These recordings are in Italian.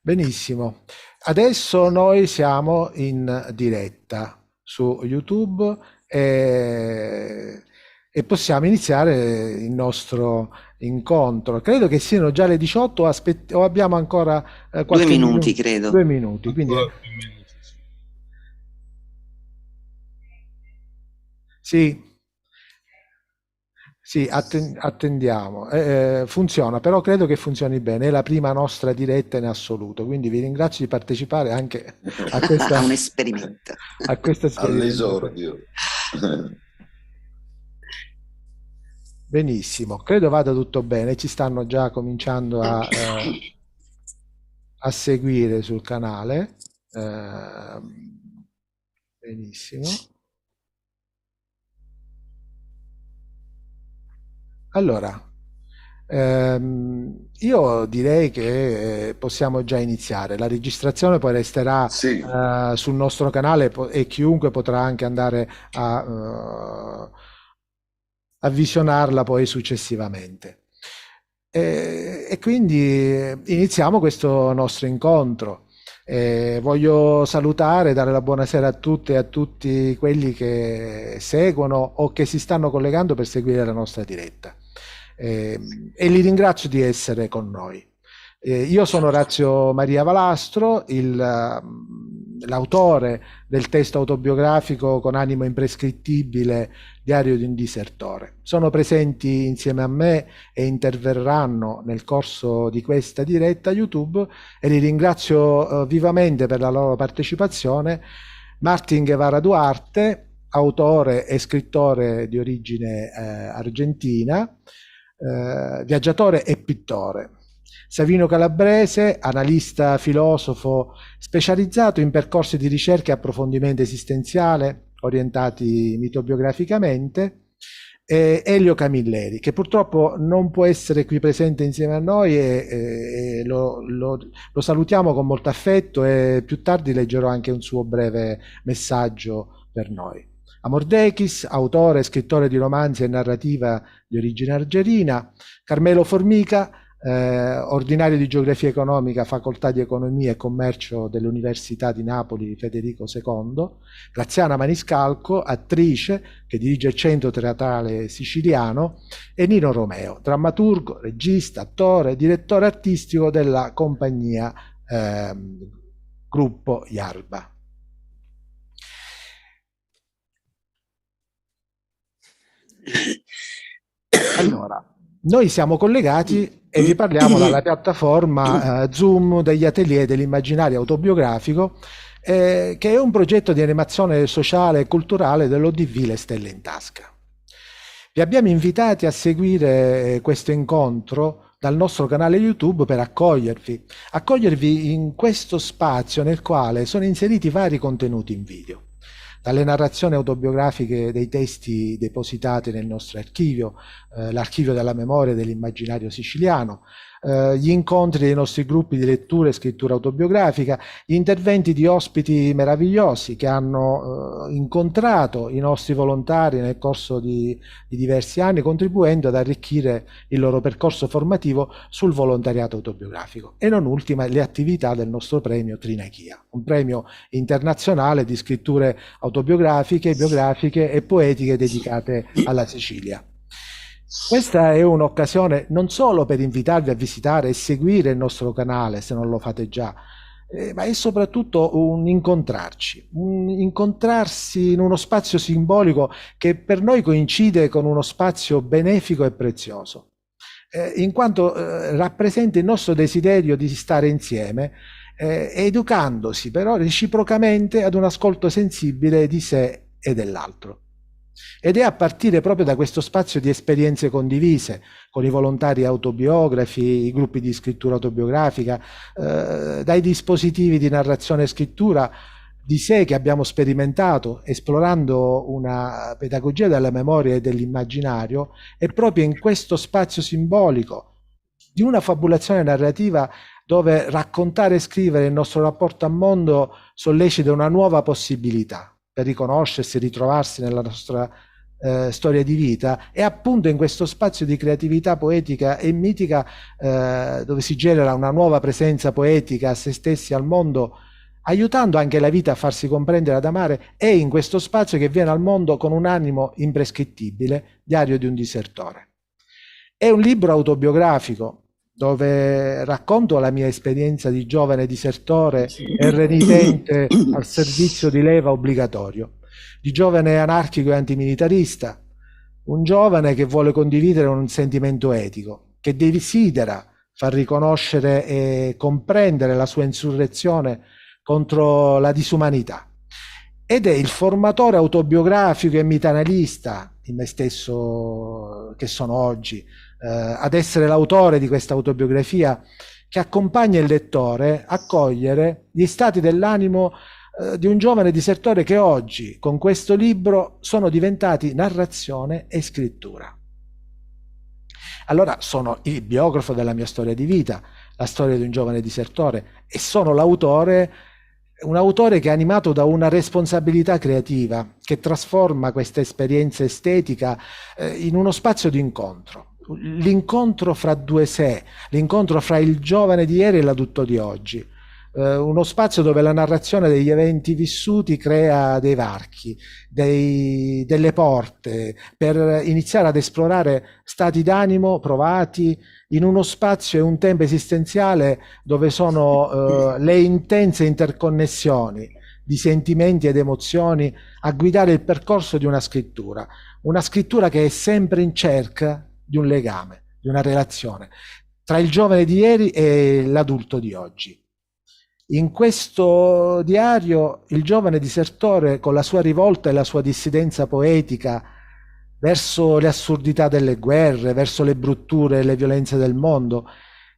Benissimo. Adesso noi siamo in diretta su YouTube e possiamo iniziare il nostro incontro. Credo che siano già le 18 o abbiamo ancora Due qualche minuti, minuto? credo. 2 minuti, quindi Ancora 2 minuti, sì. sì. Sì, attendiamo. Funziona, però credo che funzioni bene. È la prima nostra diretta in assoluto, quindi vi ringrazio di partecipare anche a A questa, un esperimento. a questo esperimento. All'esordio. Benissimo, credo vada tutto bene. Ci stanno già cominciando a seguire sul canale. Benissimo. Allora, io direi che possiamo già iniziare. La registrazione poi resterà Sì, sul nostro canale e chiunque potrà anche andare a visionarla poi successivamente. E quindi iniziamo questo nostro incontro. Voglio salutare, dare la buonasera a tutte e a tutti quelli che seguono o che si stanno collegando per seguire la nostra diretta. E li ringrazio di essere con noi. Io sono Orazio Maria Valastro, l'autore del testo autobiografico con animo imprescrittibile Diario di un disertore. Sono presenti insieme a me e interverranno nel corso di questa diretta YouTube e li ringrazio vivamente per la loro partecipazione. Martin Guevara Duarte, autore e scrittore di origine argentina, viaggiatore e pittore. Savino Calabrese, analista filosofo specializzato in percorsi di ricerca e approfondimento esistenziale orientati mitobiograficamente, e Elio Camilleri, che purtroppo non può essere qui presente insieme a noi e lo salutiamo con molto affetto e più tardi leggerò anche un suo breve messaggio per noi. Amordechis, autore e scrittore di romanzi e narrativa di origine algerina. Carmelo Formica, ordinario di geografia economica, facoltà di economia e commercio dell'Università di Napoli Federico II, Graziana Maniscalco, attrice che dirige il Centro Teatrale Siciliano, e Nino Romeo, drammaturgo, regista, attore, direttore artistico della compagnia Gruppo Yarba. Allora, noi siamo collegati e vi parliamo dalla piattaforma Zoom degli atelier dell'immaginario autobiografico, che è un progetto di animazione sociale e culturale dell'ODV Le Stelle in Tasca. Vi abbiamo invitati a seguire questo incontro dal nostro canale YouTube per accogliervi in questo spazio nel quale sono inseriti vari contenuti in video. Dalle narrazioni autobiografiche dei testi depositati nel nostro archivio, l'archivio della memoria dell'immaginario siciliano, gli incontri dei nostri gruppi di lettura e scrittura autobiografica, gli interventi di ospiti meravigliosi che hanno incontrato i nostri volontari nel corso di diversi anni, contribuendo ad arricchire il loro percorso formativo sul volontariato autobiografico. E non ultima le attività del nostro premio Trinachia, un premio internazionale di scritture autobiografiche, biografiche e poetiche dedicate alla Sicilia. Questa è un'occasione non solo per invitarvi a visitare e seguire il nostro canale, se non lo fate già, ma è soprattutto un incontrarsi in uno spazio simbolico che per noi coincide con uno spazio benefico e prezioso, in quanto rappresenta il nostro desiderio di stare insieme, educandosi però reciprocamente ad un ascolto sensibile di sé e dell'altro. Ed è a partire proprio da questo spazio di esperienze condivise con i volontari autobiografi, i gruppi di scrittura autobiografica, dai dispositivi di narrazione e scrittura di sé che abbiamo sperimentato esplorando una pedagogia della memoria e dell'immaginario, è proprio in questo spazio simbolico di una fabulazione narrativa dove raccontare e scrivere il nostro rapporto al mondo sollecita una nuova possibilità per riconoscersi e ritrovarsi nella nostra storia di vita, è appunto in questo spazio di creatività poetica e mitica dove si genera una nuova presenza poetica a se stessi, al mondo, aiutando anche la vita a farsi comprendere, ad amare, è in questo spazio che viene al mondo con un animo imprescrittibile, Diario di un disertore. È un libro autobiografico dove racconto la mia esperienza di giovane disertore e renitente al servizio di leva obbligatorio, di giovane anarchico e antimilitarista, un giovane che vuole condividere un sentimento etico, che desidera far riconoscere e comprendere la sua insurrezione contro la disumanità. Ed è il formatore autobiografico e mitanalista, in me stesso che sono oggi, ad essere l'autore di questa autobiografia, che accompagna il lettore a cogliere gli stati dell'animo di un giovane disertore che oggi, con questo libro, sono diventati narrazione e scrittura. Allora sono il biografo della mia storia di vita, la storia di un giovane disertore, e sono l'autore, un autore che è animato da una responsabilità creativa che trasforma questa esperienza estetica in uno spazio di incontro. L'incontro fra due sé, l'incontro fra il giovane di ieri e l'adulto di oggi. Uno spazio dove la narrazione degli eventi vissuti crea dei varchi, delle porte, per iniziare ad esplorare stati d'animo provati in uno spazio e un tempo esistenziale dove sono le intense interconnessioni di sentimenti ed emozioni a guidare il percorso di una scrittura che è sempre in cerca di un legame, di una relazione tra il giovane di ieri e l'adulto di oggi. In questo diario il giovane disertore, con la sua rivolta e la sua dissidenza poetica verso le assurdità delle guerre, verso le brutture e le violenze del mondo,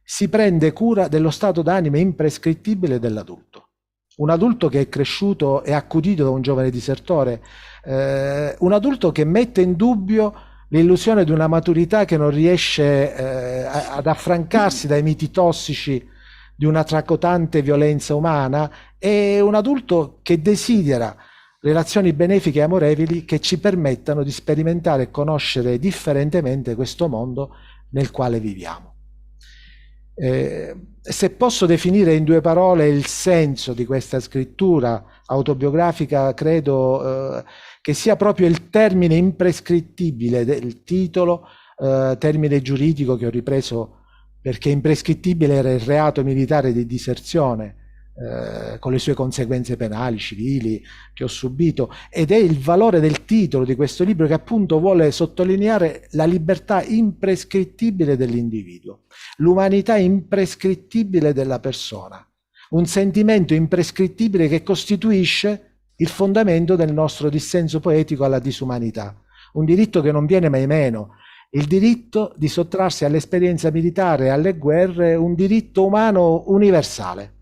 si prende cura dello stato d'animo imprescrittibile dell'adulto. Un adulto che è cresciuto e accudito da un giovane disertore, un adulto che mette in dubbio l'illusione di una maturità che non riesce ad affrancarsi dai miti tossici di una tracotante violenza umana, è un adulto che desidera relazioni benefiche e amorevoli che ci permettano di sperimentare e conoscere differentemente questo mondo nel quale viviamo. Se posso definire in due parole il senso di questa scrittura autobiografica, credo che sia proprio il termine imprescrittibile del titolo, termine giuridico che ho ripreso perché imprescrittibile era il reato militare di diserzione, con le sue conseguenze penali, civili, che ho subito, ed è il valore del titolo di questo libro che appunto vuole sottolineare la libertà imprescrittibile dell'individuo, l'umanità imprescrittibile della persona, un sentimento imprescrittibile che costituisce il fondamento del nostro dissenso poetico alla disumanità, un diritto che non viene mai meno. Il diritto di sottrarsi all'esperienza militare e alle guerre, un diritto umano universale.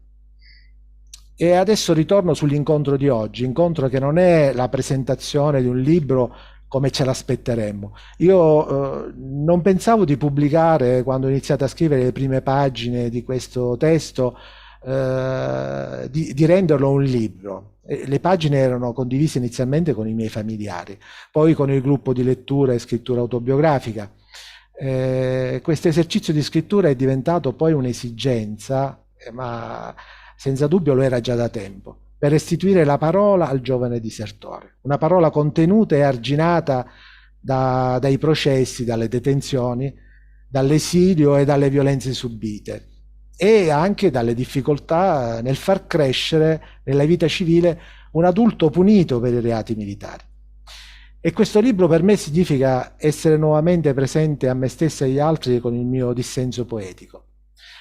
E adesso ritorno sull'incontro di oggi, incontro che non è la presentazione di un libro come ce l'aspetteremmo. Io non pensavo di pubblicare, quando ho iniziato a scrivere le prime pagine di questo testo, di renderlo un libro. Le pagine erano condivise inizialmente con i miei familiari, poi con il gruppo di lettura e scrittura autobiografica. Questo esercizio di scrittura è diventato poi un'esigenza, ma senza dubbio lo era già da tempo, per restituire la parola al giovane disertore, una parola contenuta e arginata dai processi, dalle detenzioni, dall'esilio e dalle violenze subite, e anche dalle difficoltà nel far crescere nella vita civile un adulto punito per i reati militari. E questo libro per me significa essere nuovamente presente a me stesso e agli altri con il mio dissenso poetico.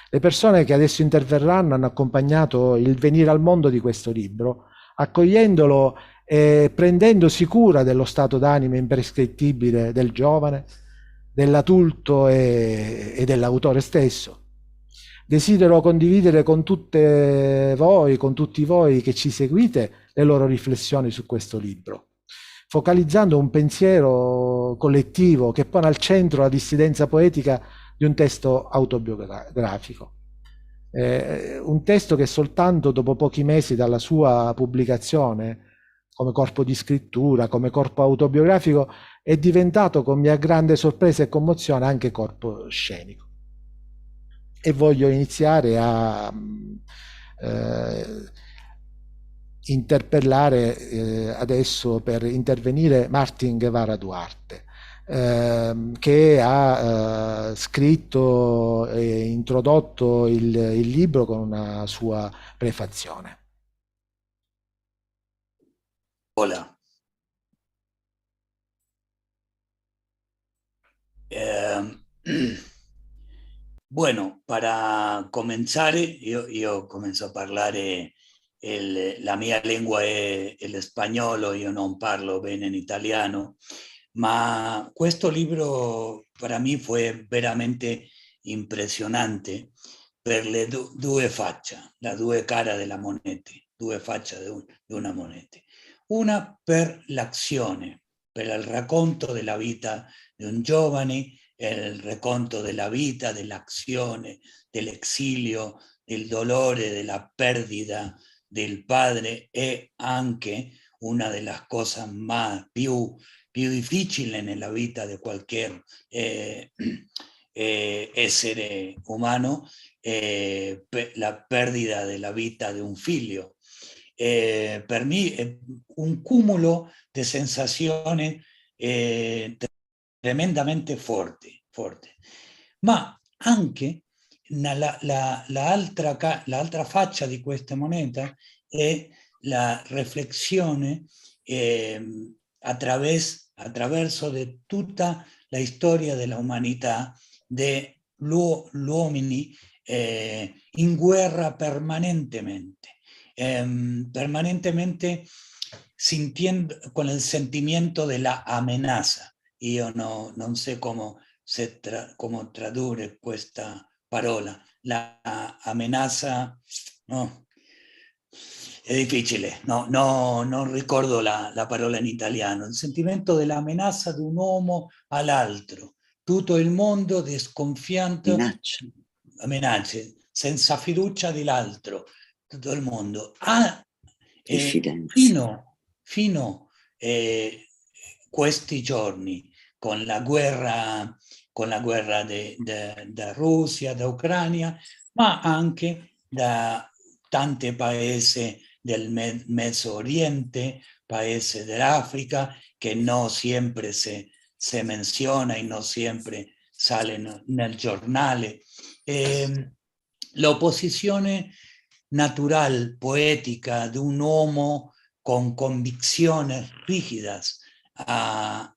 Le persone che adesso interverranno hanno accompagnato il venire al mondo di questo libro, accogliendolo e prendendosi cura dello stato d'animo imprescrittibile del giovane, dell'adulto e dell'autore stesso. Desidero condividere con tutte voi, con tutti voi che ci seguite, le loro riflessioni su questo libro, focalizzando un pensiero collettivo che pone al centro la dissidenza poetica di un testo autobiografico. Un testo che soltanto dopo pochi mesi dalla sua pubblicazione, come corpo di scrittura, come corpo autobiografico, è diventato, con mia grande sorpresa e commozione, anche corpo scenico. E voglio iniziare a interpellare adesso, per intervenire, Martin Guevara Duarte, che ha scritto e introdotto il libro con una sua prefazione. Hola. Bueno, para comenzare, io comincio a parlare la mia lingua è il spagnolo, io non parlo bene in italiano, ma questo libro para me fue veramente impressionante per le due facce, la due cara della moneta, due facce di una moneta. Una per l'azione, per il racconto della vita di un giovane, il racconto della vita, dell'azione, dell'exilio, del dolore, della perdita del padre, e anche una delle cose più difficili nella vita di qualche essere umano, la perdita della vita di un figlio. Per me è un cumulo di sensazioni tremendamente forte. Ma anche l'altra faccia di questa moneta è la riflessione attraverso di tutta la storia della umanità, degli uomini in guerra permanentemente, permanentemente sintiendo, con il sentimento della amenaza. Io non so come tradurre questa parola. La amenaza, no, è difficile, non ricordo la parola in italiano. Il sentimento dell'amenaza di un uomo all'altro. Tutto il mondo sconfiato, minacce, senza fiducia dell'altro, tutto il mondo. Fino questi giorni, con la guerra da Russia, da Ucraina, ma anche da tanti paesi del Medio Oriente, paesi dell'Africa, che non sempre se menziona e non sempre sale nel giornale. L'opposizione natural, poética de un uomo con convicciones rígidas al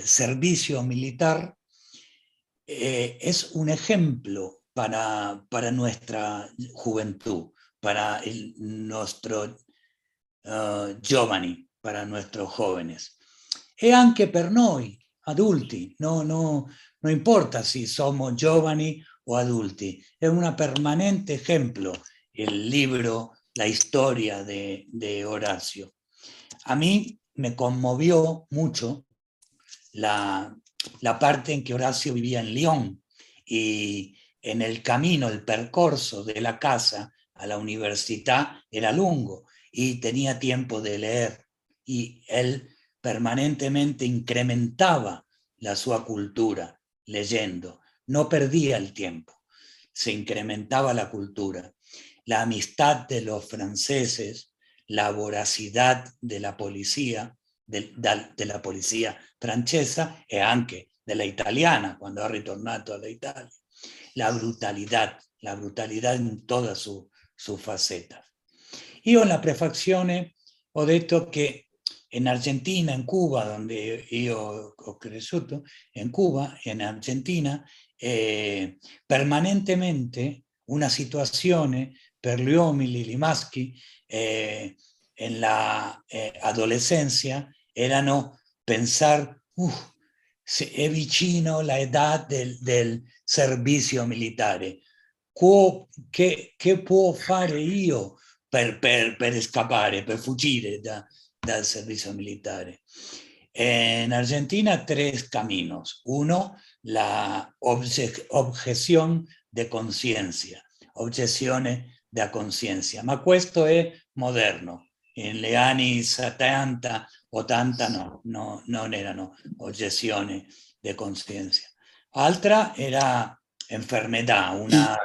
servicio militar es un ejemplo para nuestra juventud, para nuestro giovani, para nuestros jóvenes. E anche per noi adulti, no importa si somos giovani o adulti, è un permanente ejemplo el libro, la historia de Horacio. A mí me conmovió mucho la parte en que Horacio vivía en Lyon, y en el camino, el percorso de la casa a la universidad era lungo y tenía tiempo de leer, y él permanentemente incrementaba la sua cultura leyendo, no perdía el tiempo, se incrementaba la cultura. La amistad de los franceses, la voracidad de la policía, de la polizia francesa e anche della italiana quando ha ritornato all'Italia, la brutalità in tutta su faceta. Io nella prefazione ho detto che in Argentina, in Cuba, dove io ho cresciuto, in Cuba e in Argentina, permanentemente una situazione per gli uomini, i maschi, en la adolescencia erano pensar, è vicino la età del servizio militare, che può fare io per scappare, per fuggire dal servizio militare? En Argentina, tres caminos. Uno, la objeción de conciencia, objezione da conciencia, ma questo è moderno. negli anni 70, 80 non erano obiezioni di coscienza. Altra era enfermedad, una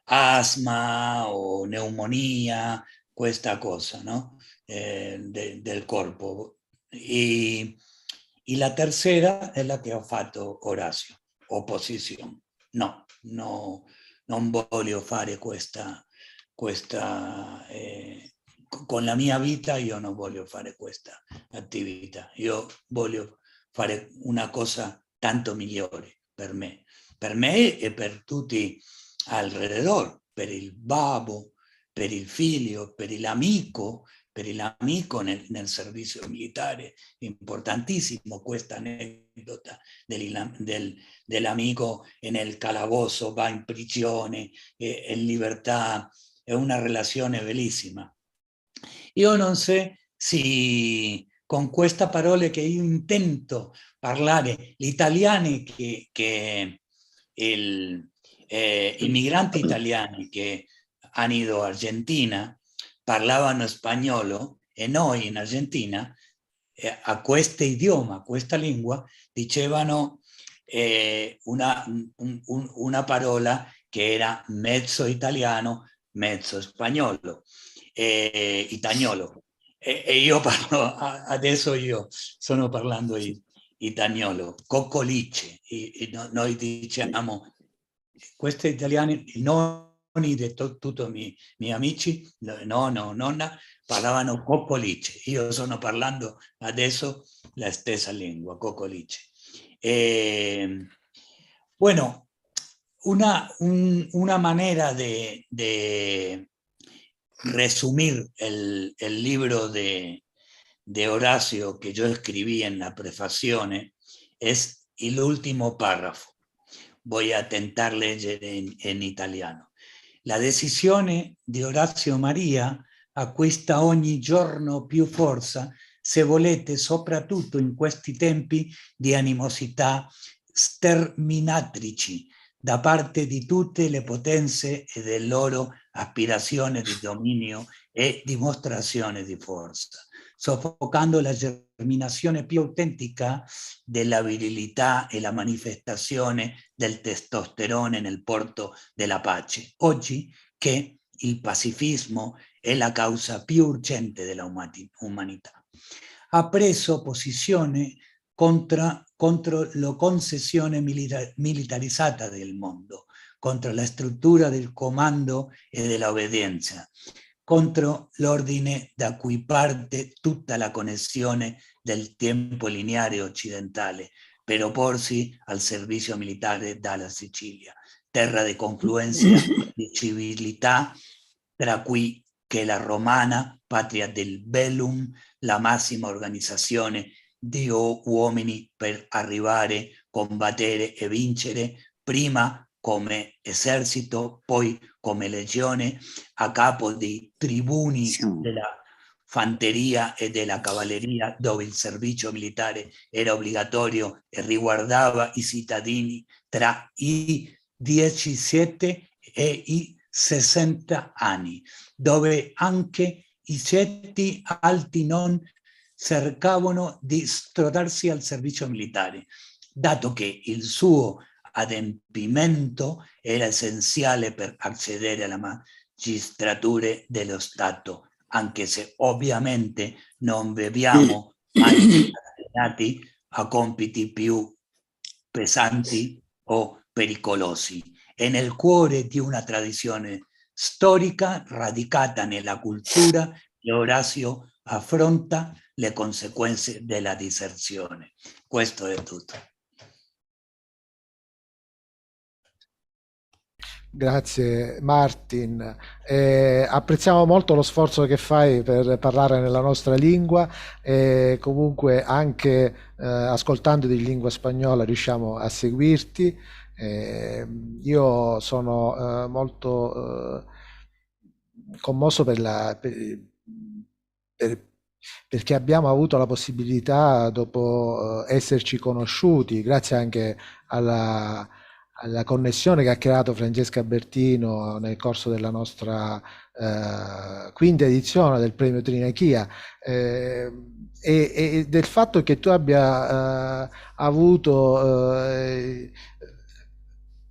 asma o neumonía, questa cosa, ¿no? Del corpo. Y la tercera è la che ho fatto Orazio, opposizione. No, non voglio fare questa con la mia vita io non voglio fare questa attività, io voglio fare una cosa tanto migliore per me e per tutti alrededor, per il babbo, per il figlio, per l'amico nel servizio militare, importantissimo questa aneddota dell'amico nel calabozo, va in prigione, in libertà, è una relazione bellissima. Io non so se con queste parole che io intento parlare, gli italiani i migranti italiani che hanno ido a Argentina parlavano spagnolo e noi in Argentina a questo idioma, a questa lingua, dicevano una parola che era mezzo italiano, mezzo spagnolo, itagnolo. E io parlo, adesso io sto parlando itagnolo, coccolice. Noi diciamo, questi italiani, i nonni di tutti i miei amici, nonna, parlavano coccolice. Io sto parlando adesso la stessa lingua, coccolice. Bueno, una manera de resumir el libro de Horacio que yo escribí en la prefazione es el último párrafo. Voy a tentar leggere en italiano. La decisione di Orazio Maria acquista ogni giorno più forza, se volete, soprattutto in questi tempi di animosità sterminatrici da parte di tutte le potenze e delle loro aspirazioni di dominio e dimostrazione di forza, soffocando la germinazione più autentica della virilità e la manifestazione del testosterone nel porto della pace. Oggi che il pacifismo è la causa più urgente della umanità. Ha preso posizione contro la concessione militarizzata del mondo, contro la struttura del comando e dell'obbedienza, contro l'ordine da cui parte tutta la connessione del tempo lineare occidentale per opporsi al servizio militare dalla Sicilia, terra di confluenza di civiltà, tra cui che la romana, patria del bellum, la massima organizzazione di uomini per arrivare, combattere e vincere, prima come esercito, poi come legione, a capo di tribuni della fanteria e della cavalleria, dove il servizio militare era obbligatorio e riguardava i cittadini tra i 17 e i 60 anni, dove anche i ceti alti non cercavano di strodarsi al servizio militare, dato che il suo adempimento era essenziale per accedere alla magistratura dello Stato, anche se ovviamente non vediamo mai assegnati a compiti più pesanti o pericolosi. È nel cuore di una tradizione storica radicata nella cultura che Orazio affronta le conseguenze della diserzione. Questo è tutto. Grazie Martin. Apprezziamo molto lo sforzo che fai per parlare nella nostra lingua e comunque anche ascoltandoti in lingua spagnola riusciamo a seguirti. Io sono molto commosso perché abbiamo avuto la possibilità, dopo esserci conosciuti, grazie anche alla connessione che ha creato Francesca Bertino nel corso della nostra quinta edizione del premio Trinachia, e del fatto che tu abbia avuto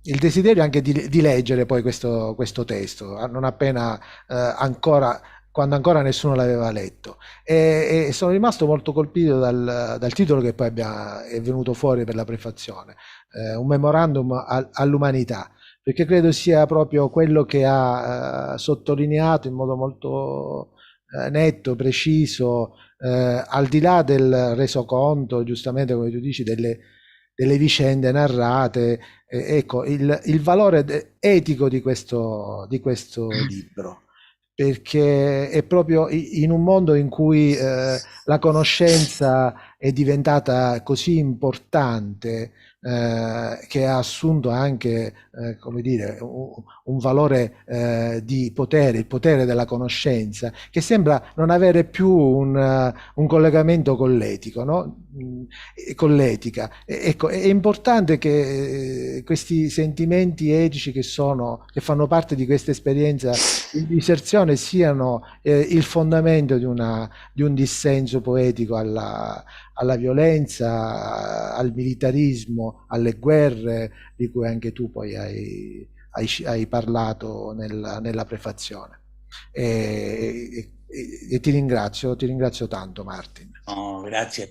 il desiderio anche di leggere poi questo testo, non appena ancora, quando ancora nessuno l'aveva letto. E sono rimasto molto colpito dal titolo che poi è venuto fuori per la prefazione, un memorandum all'umanità, perché credo sia proprio quello che ha sottolineato in modo molto netto, preciso, al di là del resoconto, giustamente come tu dici, delle vicende narrate, ecco, il valore etico di questo libro, perché è proprio in un mondo in cui la conoscenza è diventata così importante, che ha assunto anche, come dire, un valore di potere, il potere della conoscenza, che sembra non avere più un collegamento con l'etico, no? Con l'etica. Ecco, è importante che questi sentimenti etici che fanno parte di questa esperienza di diserzione siano il fondamento di un dissenso poetico alla violenza, al militarismo, alle guerre, di cui anche tu poi hai parlato nella prefazione. E ti ringrazio tanto, Martin. No, grazie a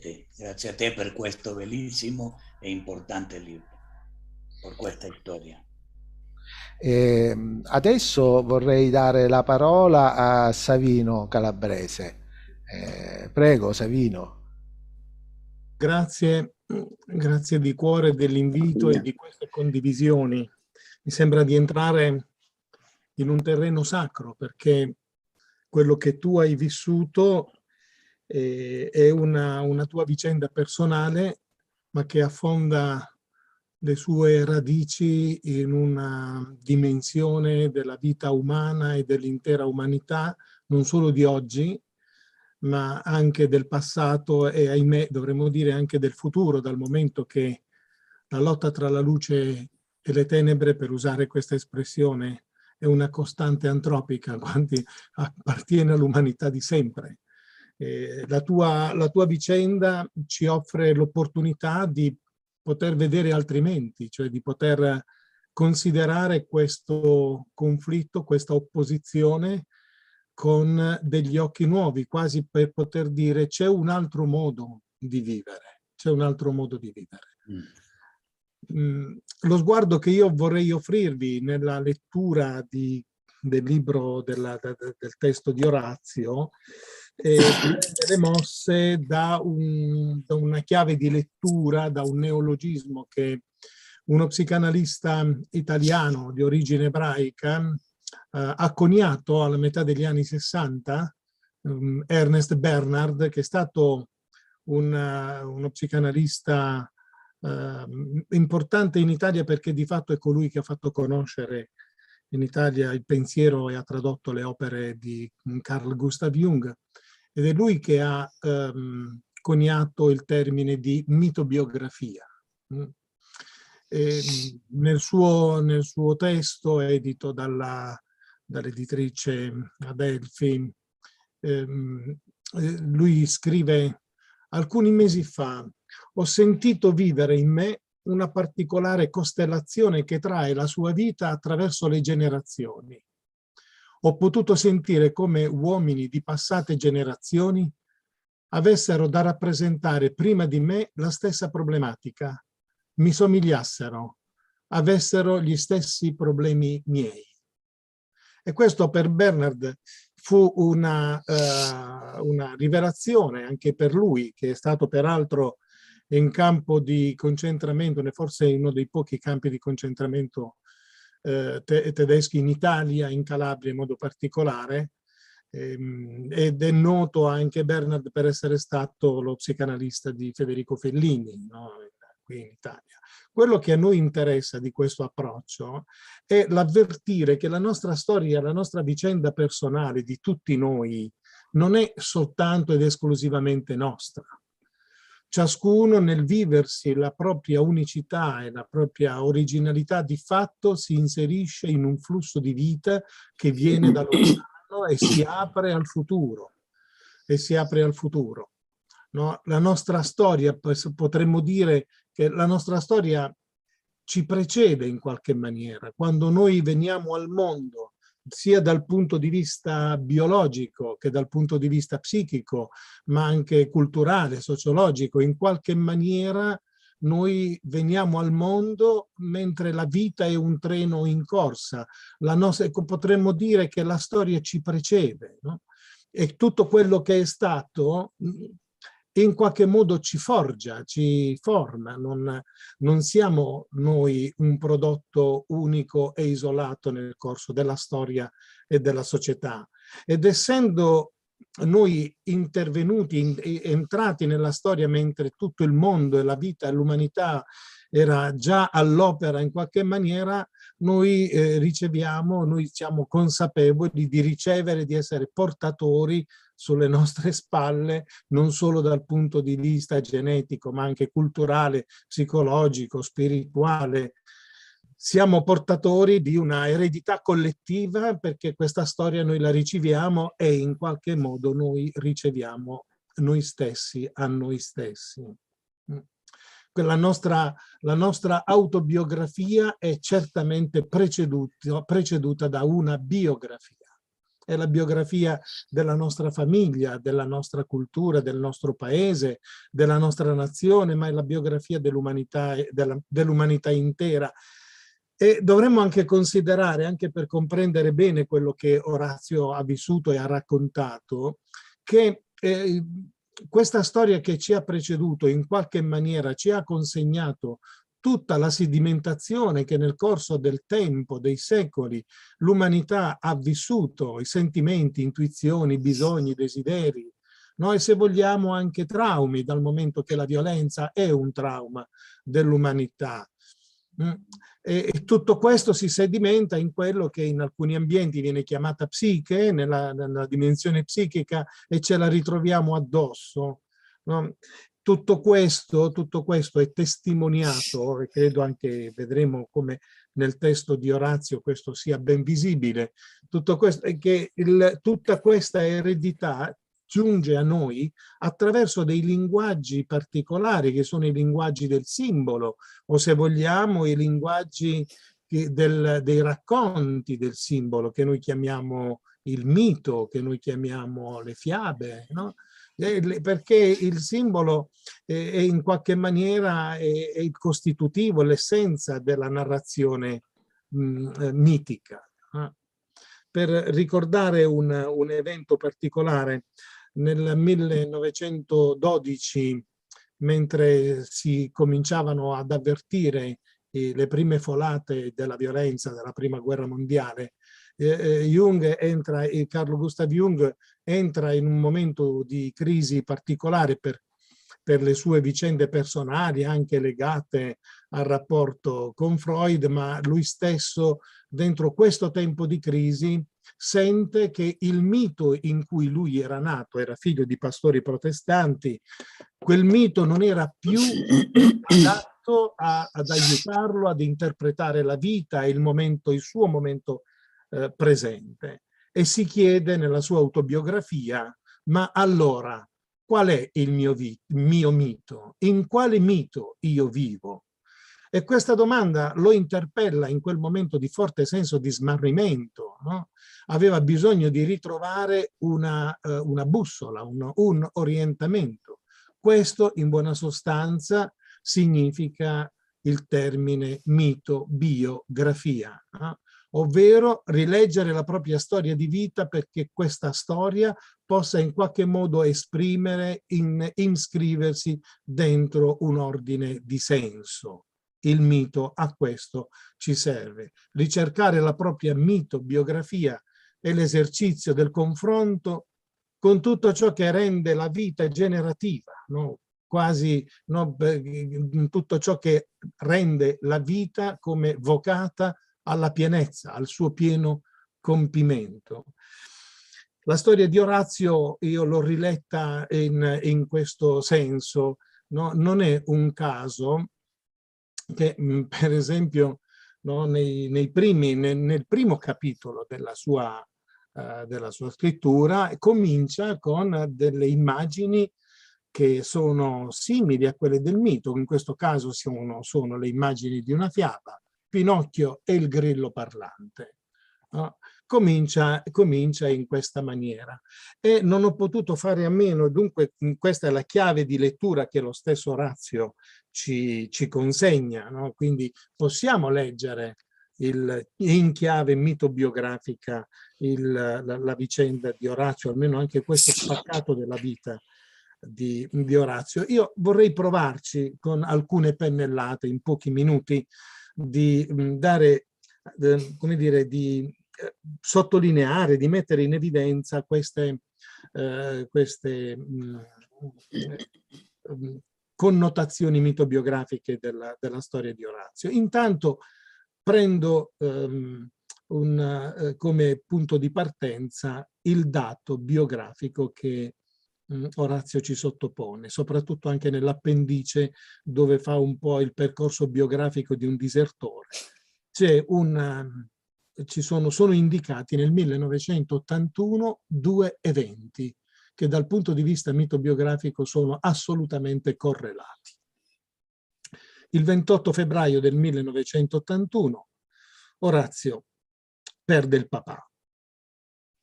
te per questo bellissimo e importante libro, per questa storia. Adesso vorrei dare la parola a Savino Calabrese. Prego, Savino. Grazie, grazie di cuore dell'invito e di queste condivisioni. Mi sembra di entrare in un terreno sacro, perché quello che tu hai vissuto è una tua vicenda personale, ma che affonda le sue radici in una dimensione della vita umana e dell'intera umanità, non solo di oggi, ma anche del passato e, ahimè, dovremmo dire anche del futuro, dal momento che la lotta tra la luce e le tenebre, per usare questa espressione, è una costante antropica, quanti appartiene all'umanità di sempre. La tua vicenda ci offre l'opportunità di poter vedere altrimenti, cioè di poter considerare questo conflitto, questa opposizione con degli occhi nuovi, quasi per poter dire c'è un altro modo di vivere, c'è un altro modo di vivere. Lo sguardo che io vorrei offrirvi nella lettura del libro, del testo di Orazio, prende le mosse da una chiave di lettura, da un neologismo che uno psicanalista italiano di origine ebraica ha coniato alla metà degli anni 60, Ernest Bernard, che è stato uno psicanalista importante in Italia, perché di fatto è colui che ha fatto conoscere in Italia il pensiero e ha tradotto le opere di Carl Gustav Jung, ed è lui che ha coniato il termine di mitobiografia. Nel suo testo, edito dall'editrice Adelphi, lui scrive: alcuni mesi fa ho sentito vivere in me una particolare costellazione che trae la sua vita attraverso le generazioni. Ho potuto sentire come uomini di passate generazioni avessero da rappresentare prima di me la stessa problematica, mi somigliassero, avessero gli stessi problemi miei. E questo per Bernard fu una rivelazione anche per lui, che è stato peraltro in campo di concentramento, forse uno dei pochi campi di concentramento tedeschi in Italia, in Calabria in modo particolare, ed è noto anche Bernard per essere stato lo psicanalista di Federico Fellini, no? Qui in Italia. Quello che a noi interessa di questo approccio è l'avvertire che la nostra storia, la nostra vicenda personale di tutti noi non è soltanto ed esclusivamente nostra. ciascuno nel viversi la propria unicità e la propria originalità di fatto si inserisce in un flusso di vita che viene da lontano e si apre al futuro. E si apre al futuro. No? La nostra storia, potremmo dire che la nostra storia ci precede in qualche maniera. Quando noi veniamo al mondo, sia dal punto di vista biologico che dal punto di vista psichico, ma anche culturale, sociologico, in qualche maniera noi veniamo al mondo mentre la vita è un treno in corsa. Potremmo dire che la storia ci precede, no? E tutto quello che è stato in qualche modo ci forgia, ci forma. Non siamo noi un prodotto unico e isolato nel corso della storia e della società. Ed essendo noi intervenuti, entrati nella storia mentre tutto il mondo e la vita e l'umanità era già all'opera in qualche maniera, noi noi siamo consapevoli di ricevere, di essere portatori sulle nostre spalle, non solo dal punto di vista genetico, ma anche culturale, psicologico, spirituale. Siamo portatori di una eredità collettiva perché questa storia noi la riceviamo e in qualche modo noi riceviamo noi stessi a noi stessi. La nostra autobiografia è certamente preceduta da una biografia. È la biografia della nostra famiglia, della nostra cultura, del nostro paese, della nostra nazione, ma è la biografia dell'umanità intera. E dovremmo anche considerare, anche per comprendere bene quello che Orazio ha vissuto e ha raccontato, che questa storia che ci ha preceduto in qualche maniera ci ha consegnato tutta la sedimentazione che nel corso del tempo, dei secoli, l'umanità ha vissuto, i sentimenti, intuizioni, bisogni, desideri, no? E se vogliamo anche traumi, dal momento che la violenza è un trauma dell'umanità. E tutto questo si sedimenta in quello che in alcuni ambienti viene chiamata psiche, nella dimensione psichica, e ce la ritroviamo addosso. No? Tutto questo è testimoniato, e credo anche, vedremo come nel testo di Orazio questo sia ben visibile, tutto questo è che tutta questa eredità giunge a noi attraverso dei linguaggi particolari che sono i linguaggi del simbolo, o se vogliamo i linguaggi dei racconti del simbolo, che noi chiamiamo il mito, che noi chiamiamo le fiabe, no? Perché il simbolo è in qualche maniera è il costitutivo, l'essenza della narrazione mitica. Per ricordare un evento particolare, nel 1912, mentre si cominciavano ad avvertire le prime folate della violenza della Prima Guerra Mondiale, Carl Gustav Jung entra in un momento di crisi particolare per le sue vicende personali, anche legate al rapporto con Freud, ma lui stesso, dentro questo tempo di crisi, sente che il mito in cui lui era nato, era figlio di pastori protestanti, quel mito non era più adatto ad aiutarlo ad interpretare la vita e il suo momento presente. E si chiede nella sua autobiografia: ma allora qual è il mio mito? In quale mito io vivo? E questa domanda lo interpella in quel momento di forte senso di smarrimento, no? Aveva bisogno di ritrovare una bussola, un orientamento. Questo, in buona sostanza, significa il termine mito-biografia, no? Ovvero rileggere la propria storia di vita perché questa storia possa in qualche modo esprimere, iscriversi dentro un ordine di senso. Il mito a questo ci serve. Ricercare la propria mito-biografia è l'esercizio del confronto con tutto ciò che rende la vita generativa, no? Quasi no, tutto ciò che rende la vita come vocata alla pienezza, al suo pieno compimento. La storia di Orazio io l'ho riletta in questo senso, no, non è un caso che, per esempio, no, nel primo capitolo della sua scrittura comincia con delle immagini che sono simili a quelle del mito. In questo caso sono le immagini di una fiaba, Pinocchio e il grillo parlante. No? Comincia in questa maniera e non ho potuto fare a meno, dunque questa è la chiave di lettura che lo stesso Orazio ci consegna, no? Quindi possiamo leggere in chiave mitobiografica la vicenda di Orazio, almeno anche questo spaccato della vita di Orazio. Io vorrei provarci con alcune pennellate in pochi minuti di dare, come dire, di sottolineare, di mettere in evidenza queste connotazioni mitobiografiche della storia di Orazio. Intanto prendo come punto di partenza il dato biografico che Orazio ci sottopone, soprattutto anche nell'appendice dove fa un po' il percorso biografico di un disertore. Sono indicati nel 1981 due eventi che dal punto di vista mitobiografico sono assolutamente correlati. Il 28 febbraio del 1981 Orazio perde il papà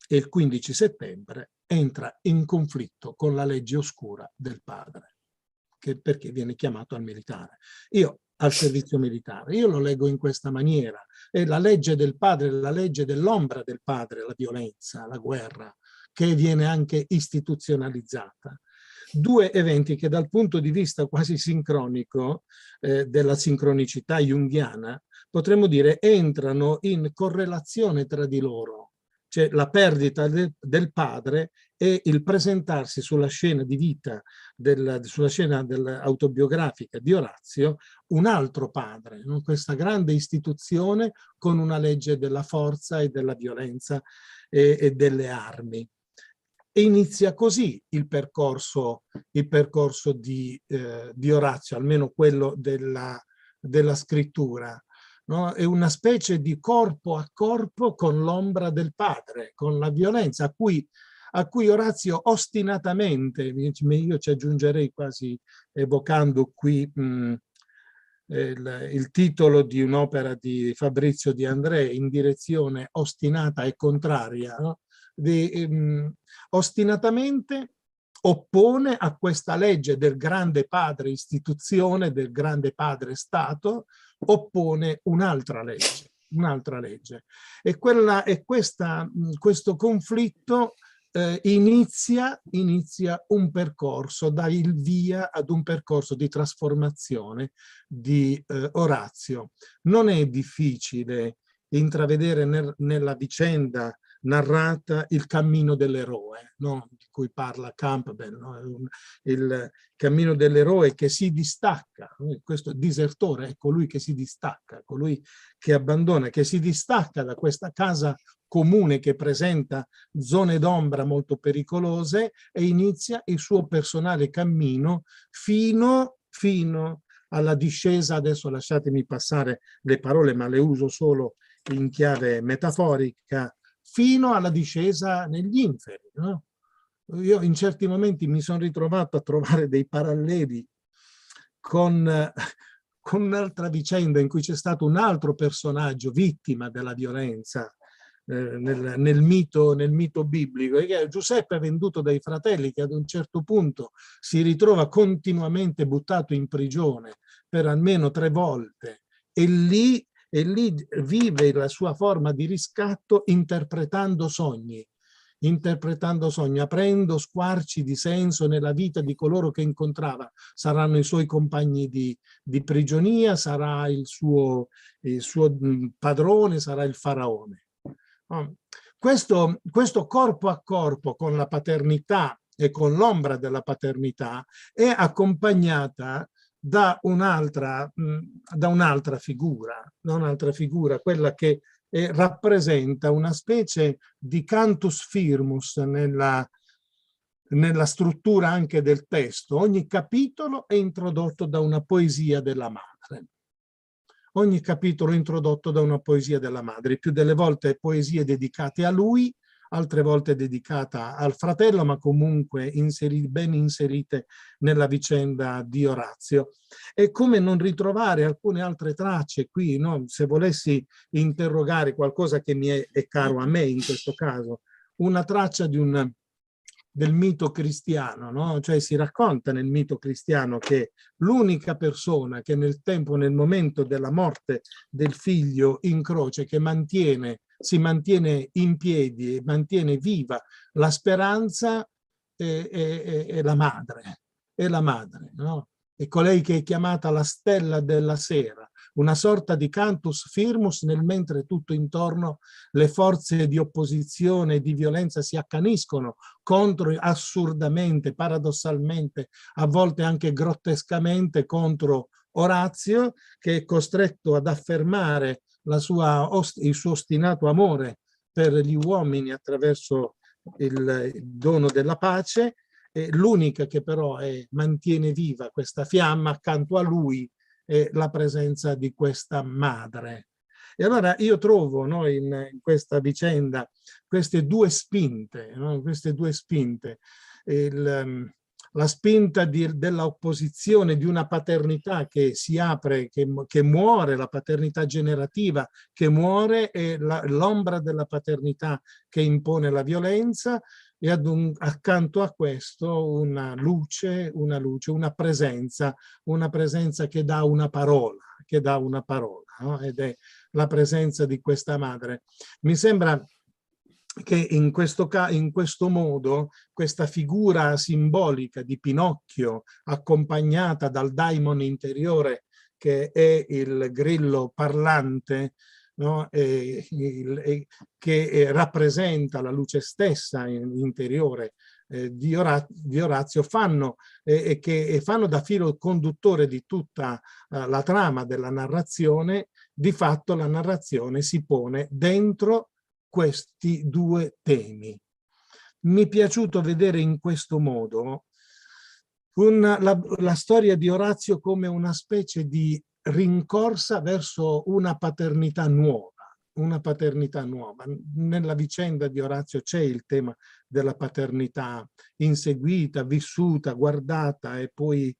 e il 15 settembre entra in conflitto con la legge oscura del padre, perché viene chiamato al militare. Al servizio militare. Io lo leggo in questa maniera. È la legge del padre, la legge dell'ombra del padre, la violenza, la guerra, che viene anche istituzionalizzata. Due eventi che dal punto di vista quasi sincronico, della sincronicità junghiana, potremmo dire entrano in correlazione tra di loro. Cioè la perdita del padre e il presentarsi sulla scena di vita, sulla scena autobiografica di Orazio, un altro padre, no? Questa grande istituzione con una legge della forza e della violenza e delle armi. E inizia così il percorso di Orazio, almeno quello della scrittura. No? È una specie di corpo a corpo con l'ombra del padre, con la violenza a cui Orazio ostinatamente, io ci aggiungerei quasi evocando qui il titolo di un'opera di Fabrizio De André, In direzione ostinata e contraria, no? Ostinatamente oppone a questa legge del grande padre istituzione, del grande padre Stato, oppone un'altra legge. E questo conflitto inizia un percorso, dà il via ad un percorso di trasformazione di Orazio. Non è difficile intravedere nella vicenda narrata il cammino dell'eroe, no? Di cui parla Campbell, no? Il cammino dell'eroe che si distacca, questo disertore è colui che si distacca, colui che abbandona, che si distacca da questa casa comune che presenta zone d'ombra molto pericolose e inizia il suo personale cammino fino alla discesa, adesso lasciatemi passare le parole ma le uso solo in chiave metaforica, fino alla discesa negli inferi. No? Io in certi momenti mi sono ritrovato a trovare dei paralleli con un'altra vicenda in cui c'è stato un altro personaggio vittima della violenza nel mito biblico, che è Giuseppe venduto dai fratelli, che ad un certo punto si ritrova continuamente buttato in prigione per almeno 3 volte e lì vive la sua forma di riscatto interpretando sogni, aprendo squarci di senso nella vita di coloro che incontrava. Saranno i suoi compagni di prigionia, sarà il suo padrone, sarà il faraone. Questo corpo a corpo con la paternità e con l'ombra della paternità è accompagnata da un'altra figura, quella che rappresenta una specie di cantus firmus nella struttura anche del testo, ogni capitolo è introdotto da una poesia della madre. Ogni capitolo è introdotto da una poesia della madre, più delle volte poesie dedicate a lui, altre volte dedicata al fratello, ma comunque ben inserite nella vicenda di Orazio. E come non ritrovare alcune altre tracce qui, no? Se volessi interrogare qualcosa che mi è caro a me in questo caso, una traccia del mito cristiano, no? Cioè si racconta nel mito cristiano che l'unica persona che nel tempo, nel momento della morte del figlio in croce, che si mantiene in piedi e mantiene viva la speranza è la madre, no? È colei che è chiamata la stella della sera, una sorta di cantus firmus nel mentre tutto intorno le forze di opposizione e di violenza si accaniscono contro, assurdamente, paradossalmente, a volte anche grottescamente contro Orazio, che è costretto ad affermare il suo ostinato amore per gli uomini attraverso il dono della pace. L'unica che però mantiene viva questa fiamma accanto a lui è la presenza di questa madre. E allora io trovo, no, in questa vicenda queste due spinte, no? Queste due spinte. La spinta dell'opposizione di una paternità che si apre, che muore, la paternità generativa che muore, e l'ombra della paternità che impone la violenza, e accanto a questo una luce, una presenza che dà una parola, no? Ed è la presenza di questa madre. Mi sembra che in questo modo questa figura simbolica di Pinocchio, accompagnata dal daimon interiore che è il grillo parlante, no? Che rappresenta la luce stessa interiore di Orazio, fanno da filo conduttore di tutta la trama della narrazione. Di fatto la narrazione si pone dentro questi due temi. Mi è piaciuto vedere in questo modo la storia di Orazio come una specie di rincorsa verso una paternità nuova. Nella vicenda di Orazio c'è il tema della paternità inseguita, vissuta, guardata e poi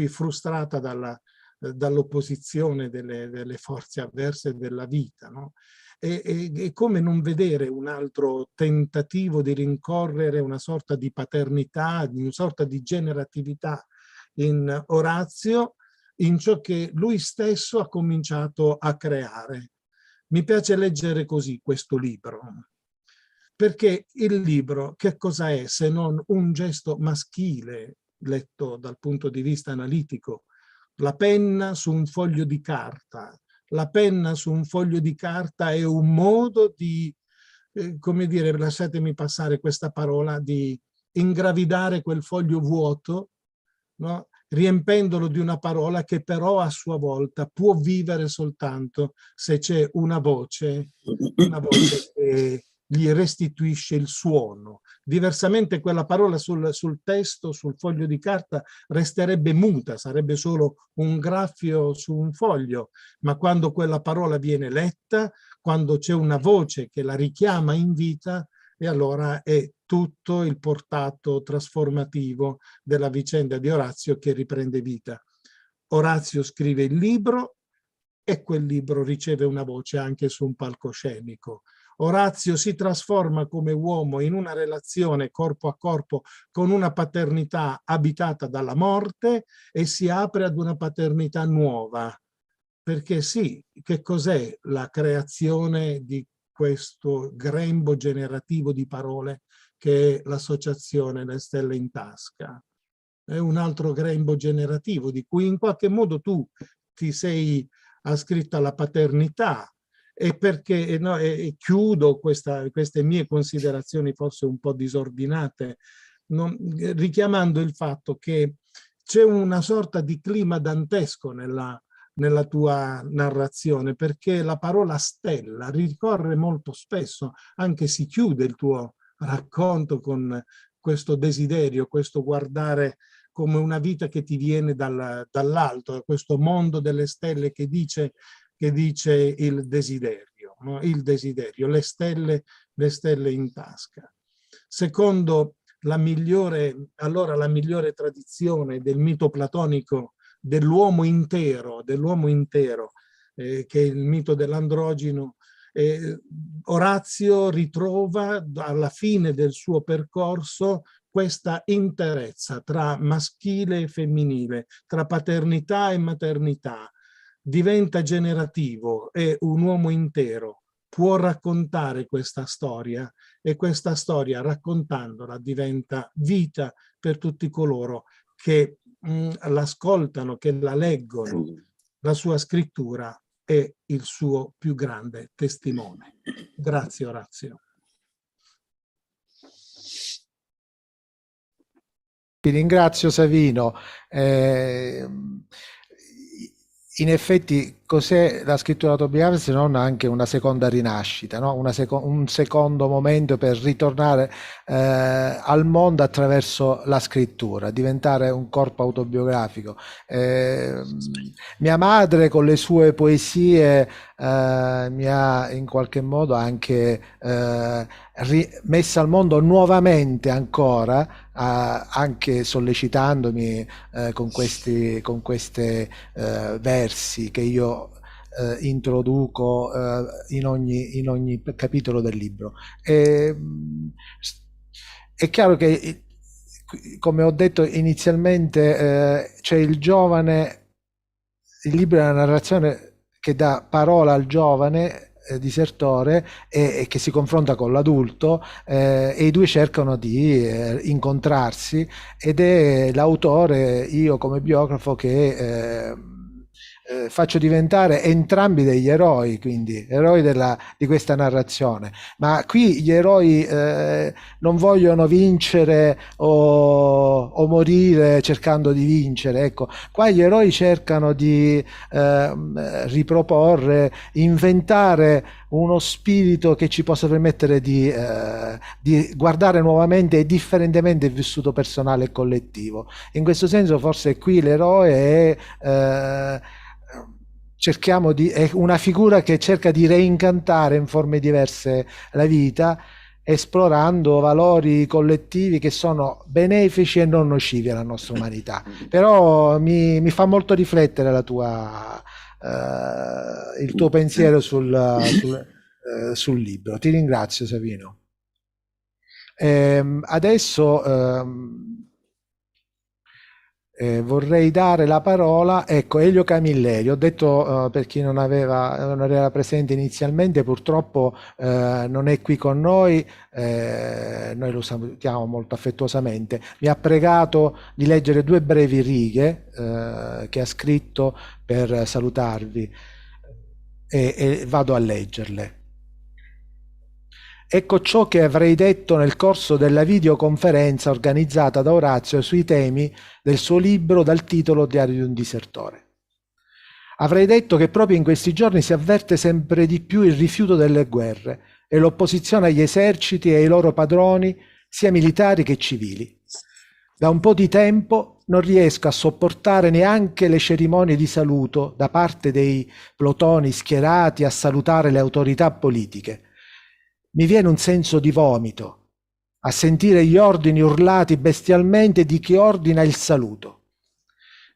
frustrata dall'opposizione delle forze avverse della vita, no? E come non vedere un altro tentativo di rincorrere una sorta di paternità, una sorta di generatività in Orazio, in ciò che lui stesso ha cominciato a creare. Mi piace leggere così questo libro, perché il libro che cosa è se non un gesto maschile letto dal punto di vista analitico? La penna su un foglio di carta. La penna su un foglio di carta è un modo di, come dire, lasciatemi passare questa parola, di ingravidare quel foglio vuoto, no? Riempendolo di una parola che però a sua volta può vivere soltanto se c'è una voce che gli restituisce il suono. Diversamente quella parola sul testo, sul foglio di carta, resterebbe muta, sarebbe solo un graffio su un foglio, ma quando quella parola viene letta, quando c'è una voce che la richiama in vita, e allora è tutto il portato trasformativo della vicenda di Orazio che riprende vita. Orazio scrive il libro e quel libro riceve una voce anche su un palcoscenico. Orazio si trasforma come uomo in una relazione corpo a corpo con una paternità abitata dalla morte e si apre ad una paternità nuova. Perché sì, che cos'è la creazione di questo grembo generativo di parole che è l'associazione Le Stelle in Tasca? È un altro grembo generativo di cui in qualche modo tu ti sei ascritto alla paternità, e perché no, chiudo queste mie considerazioni forse un po' disordinate, richiamando il fatto che c'è una sorta di clima dantesco nella tua narrazione, perché la parola stella ricorre molto spesso, anche si chiude il tuo racconto con questo desiderio, questo guardare come una vita che ti viene dall'alto, questo mondo delle stelle che dice il desiderio, no? Il desiderio, le stelle in tasca. Secondo la migliore tradizione del mito platonico dell'uomo intero, che è il mito dell'androgino, Orazio ritrova alla fine del suo percorso questa interezza tra maschile e femminile, tra paternità e maternità. Diventa generativo, è un uomo intero, può raccontare questa storia e questa storia, raccontandola, diventa vita per tutti coloro che l'ascoltano, che la leggono. La sua scrittura è il suo più grande testimone. Grazie, Orazio. Ti ringrazio, Savino. In effetti, cos'è la scrittura autobiografica se non anche una seconda rinascita, no? Un secondo momento per ritornare al mondo attraverso la scrittura, diventare un corpo autobiografico. Mia madre con le sue poesie mi ha in qualche modo anche messa al mondo nuovamente ancora, anche sollecitandomi con questi versi che io introduco in ogni capitolo del libro. È chiaro che, come ho detto inizialmente, c'è il giovane, il libro è una narrazione che dà parola al giovane disertore e che si confronta con l'adulto, e i due cercano di incontrarsi, ed è l'autore, io come biografo, che faccio diventare entrambi degli eroi, quindi eroi di questa narrazione. Ma qui gli eroi non vogliono vincere o morire cercando di vincere, ecco. Qua gli eroi cercano di riproporre, inventare uno spirito che ci possa permettere di guardare nuovamente e differentemente il vissuto personale e collettivo. In questo senso forse qui l'eroe è una figura che cerca di reincantare in forme diverse la vita, esplorando valori collettivi che sono benefici e non nocivi alla nostra umanità. Però mi fa molto riflettere il tuo pensiero sul libro. Ti ringrazio, Savino. Adesso vorrei dare la parola, ecco, Elio Camilleri. Ho detto, per chi non era presente inizialmente, purtroppo non è qui con noi, noi lo salutiamo molto affettuosamente. Mi ha pregato di leggere 2 brevi righe che ha scritto per salutarvi, e vado a leggerle. Ecco ciò che avrei detto nel corso della videoconferenza organizzata da Orazio sui temi del suo libro dal titolo Diario di un disertore. Avrei detto che proprio in questi giorni si avverte sempre di più il rifiuto delle guerre e l'opposizione agli eserciti e ai loro padroni, sia militari che civili. Da un po' di tempo non riesco a sopportare neanche le cerimonie di saluto da parte dei plotoni schierati a salutare le autorità politiche. Mi viene un senso di vomito a sentire gli ordini urlati bestialmente di chi ordina il saluto.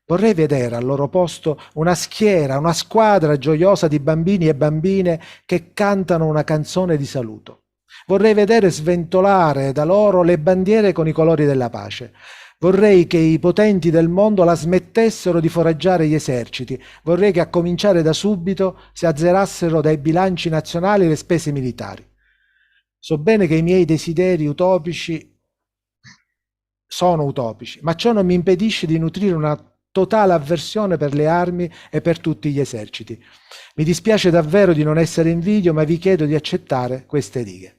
Vorrei vedere al loro posto una schiera, una squadra gioiosa di bambini e bambine che cantano una canzone di saluto. Vorrei vedere sventolare da loro le bandiere con i colori della pace. Vorrei che i potenti del mondo la smettessero di foraggiare gli eserciti. Vorrei che a cominciare da subito si azzerassero dai bilanci nazionali le spese militari. So bene che i miei desideri sono utopici, ma ciò non mi impedisce di nutrire una totale avversione per le armi e per tutti gli eserciti. Mi dispiace davvero di non essere in video, ma vi chiedo di accettare queste righe.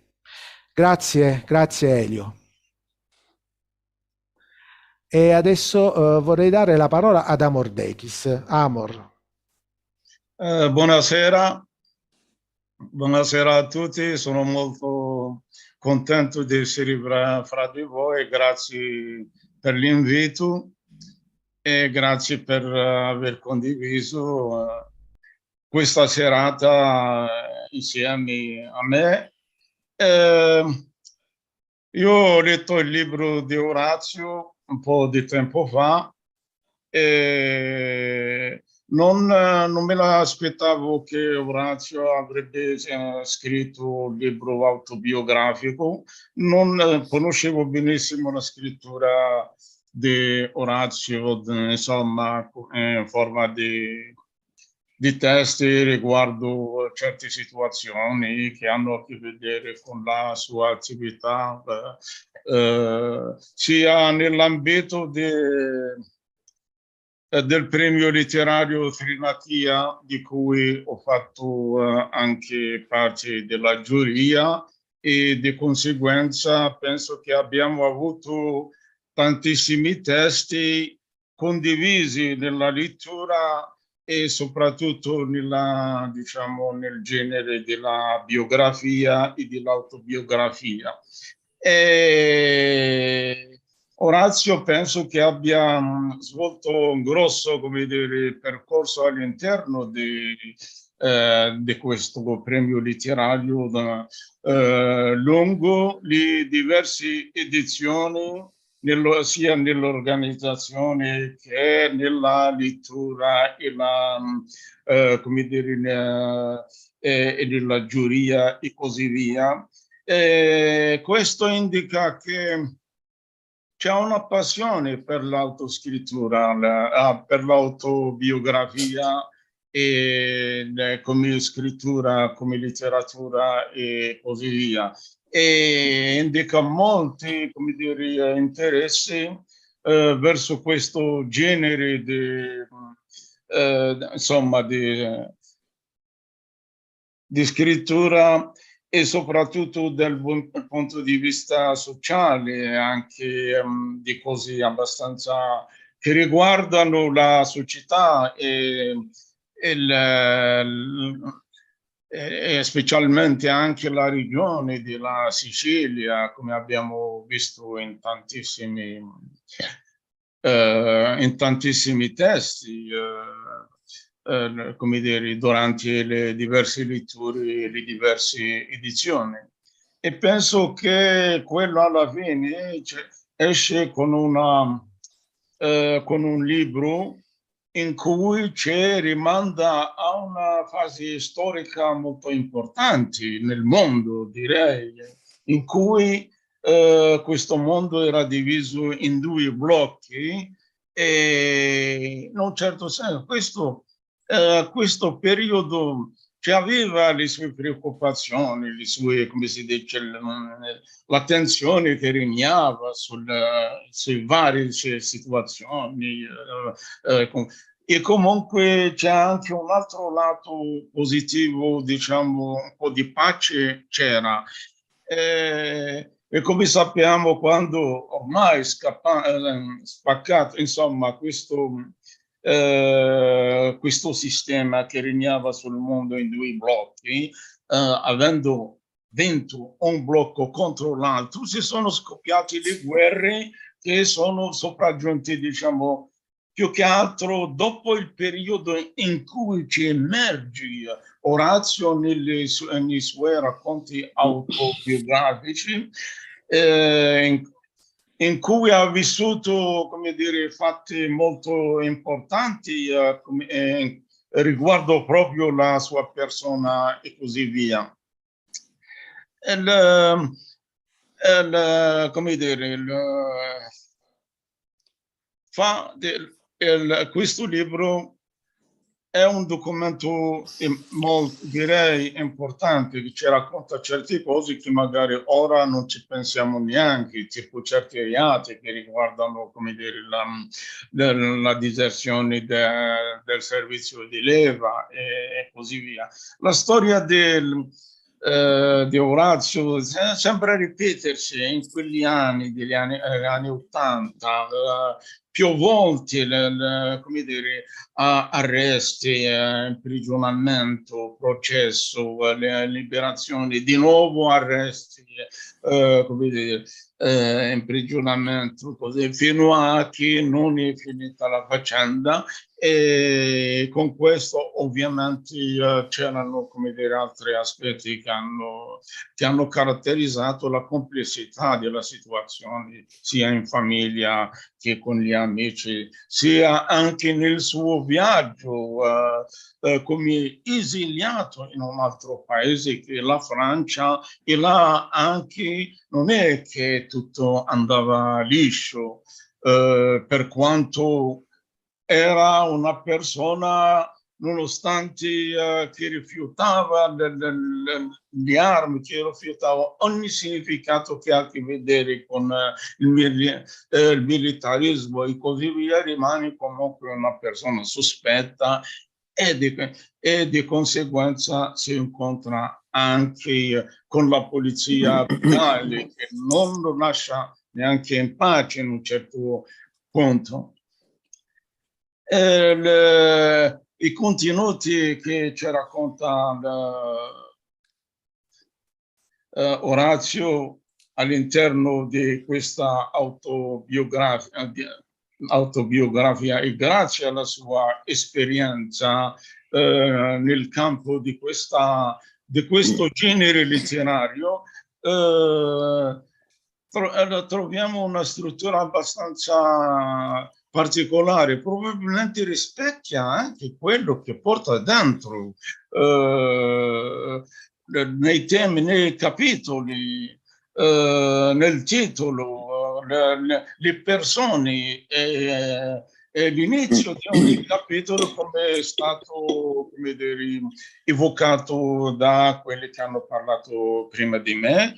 Grazie Elio. E adesso vorrei dare la parola ad Amor Dekis. Amor. Buonasera a tutti, sono molto contento di essere fra di voi, grazie per l'invito e grazie per aver condiviso questa serata insieme a me. Io ho letto il libro di Orazio un po' di tempo fa e non me l'aspettavo che Orazio avrebbe scritto un libro autobiografico. Non conoscevo benissimo la scrittura di Orazio, insomma, in forma di testi riguardo certe situazioni che hanno a che vedere con la sua attività, sia nell'ambito del premio letterario Trinatia, di cui ho fatto anche parte della giuria, e di conseguenza penso che abbiamo avuto tantissimi testi condivisi nella lettura e soprattutto diciamo, nel genere della biografia e dell'autobiografia. Orazio penso che abbia svolto un grosso, come dire, percorso all'interno di questo premio letterario lungo le diverse edizioni, sia nell'organizzazione che nella lettura e come dire, e nella giuria e così via. Questo indica che c'è una passione per l'autoscrittura, per l'autobiografia, e come scrittura, come letteratura e così via. E indica molti, come dire, interessi verso questo genere insomma, di scrittura, e soprattutto dal punto di vista sociale, anche di cose abbastanza che riguardano la società e specialmente anche la regione della Sicilia, come abbiamo visto in tantissimi testi, come dire, durante le diverse letture e le diverse edizioni. E penso che quello alla fine esce con un libro in cui ci rimanda a una fase storica molto importante nel mondo, direi, in cui questo mondo era diviso in due blocchi, e in un certo senso questo periodo aveva le sue preoccupazioni, le sue, come si dice, la tensione che regnava sulle varie situazioni, e comunque c'è anche un altro lato positivo, diciamo, un po' di pace c'era. E come sappiamo, quando ormai spaccato, insomma, questo sistema che regnava sul mondo in due blocchi, avendo vinto un blocco contro l'altro, si sono scoppiate le guerre che sono sopraggiunte, diciamo, più che altro dopo il periodo in cui ci emerge Orazio nei suoi racconti autobiografici, in cui ha vissuto, come dire, fatti molto importanti riguardo proprio la sua persona e così via. Come dire, questo libro è un documento, direi, importante, che ci racconta certe cose che magari ora non ci pensiamo neanche, tipo certi reati che riguardano, come dire, la diserzione del servizio di leva e così via. La storia di Orazio sembra ripetersi in quegli anni, degli anni 80, più volte come dire, arresti, imprigionamento, processo, liberazione, di nuovo arresti, come dire, imprigionamento, così, fino a che non è finita la faccenda. E con questo ovviamente c'erano, come dire, altri aspetti che hanno caratterizzato la complessità della situazione, sia in famiglia che con gli amici, sia anche nel suo viaggio come esiliato in un altro paese che è la Francia, e là anche non è che tutto andava liscio, per quanto era una persona, nonostante che rifiutava le armi, che rifiutava ogni significato che ha a che vedere con il militarismo e così via, rimane comunque una persona sospetta, e di conseguenza si incontra anche con la polizia penale, che non lo lascia neanche in pace in un certo punto. I contenuti che ci racconta Orazio all'interno di questa autobiografia, e grazie alla sua esperienza nel campo di questo genere letterario, troviamo una struttura abbastanza particolare, probabilmente rispecchia anche quello che porta dentro nei temi, nei capitoli, nel titolo, le persone e l'inizio di ogni capitolo, come è stato, come dire, evocato da quelli che hanno parlato prima di me,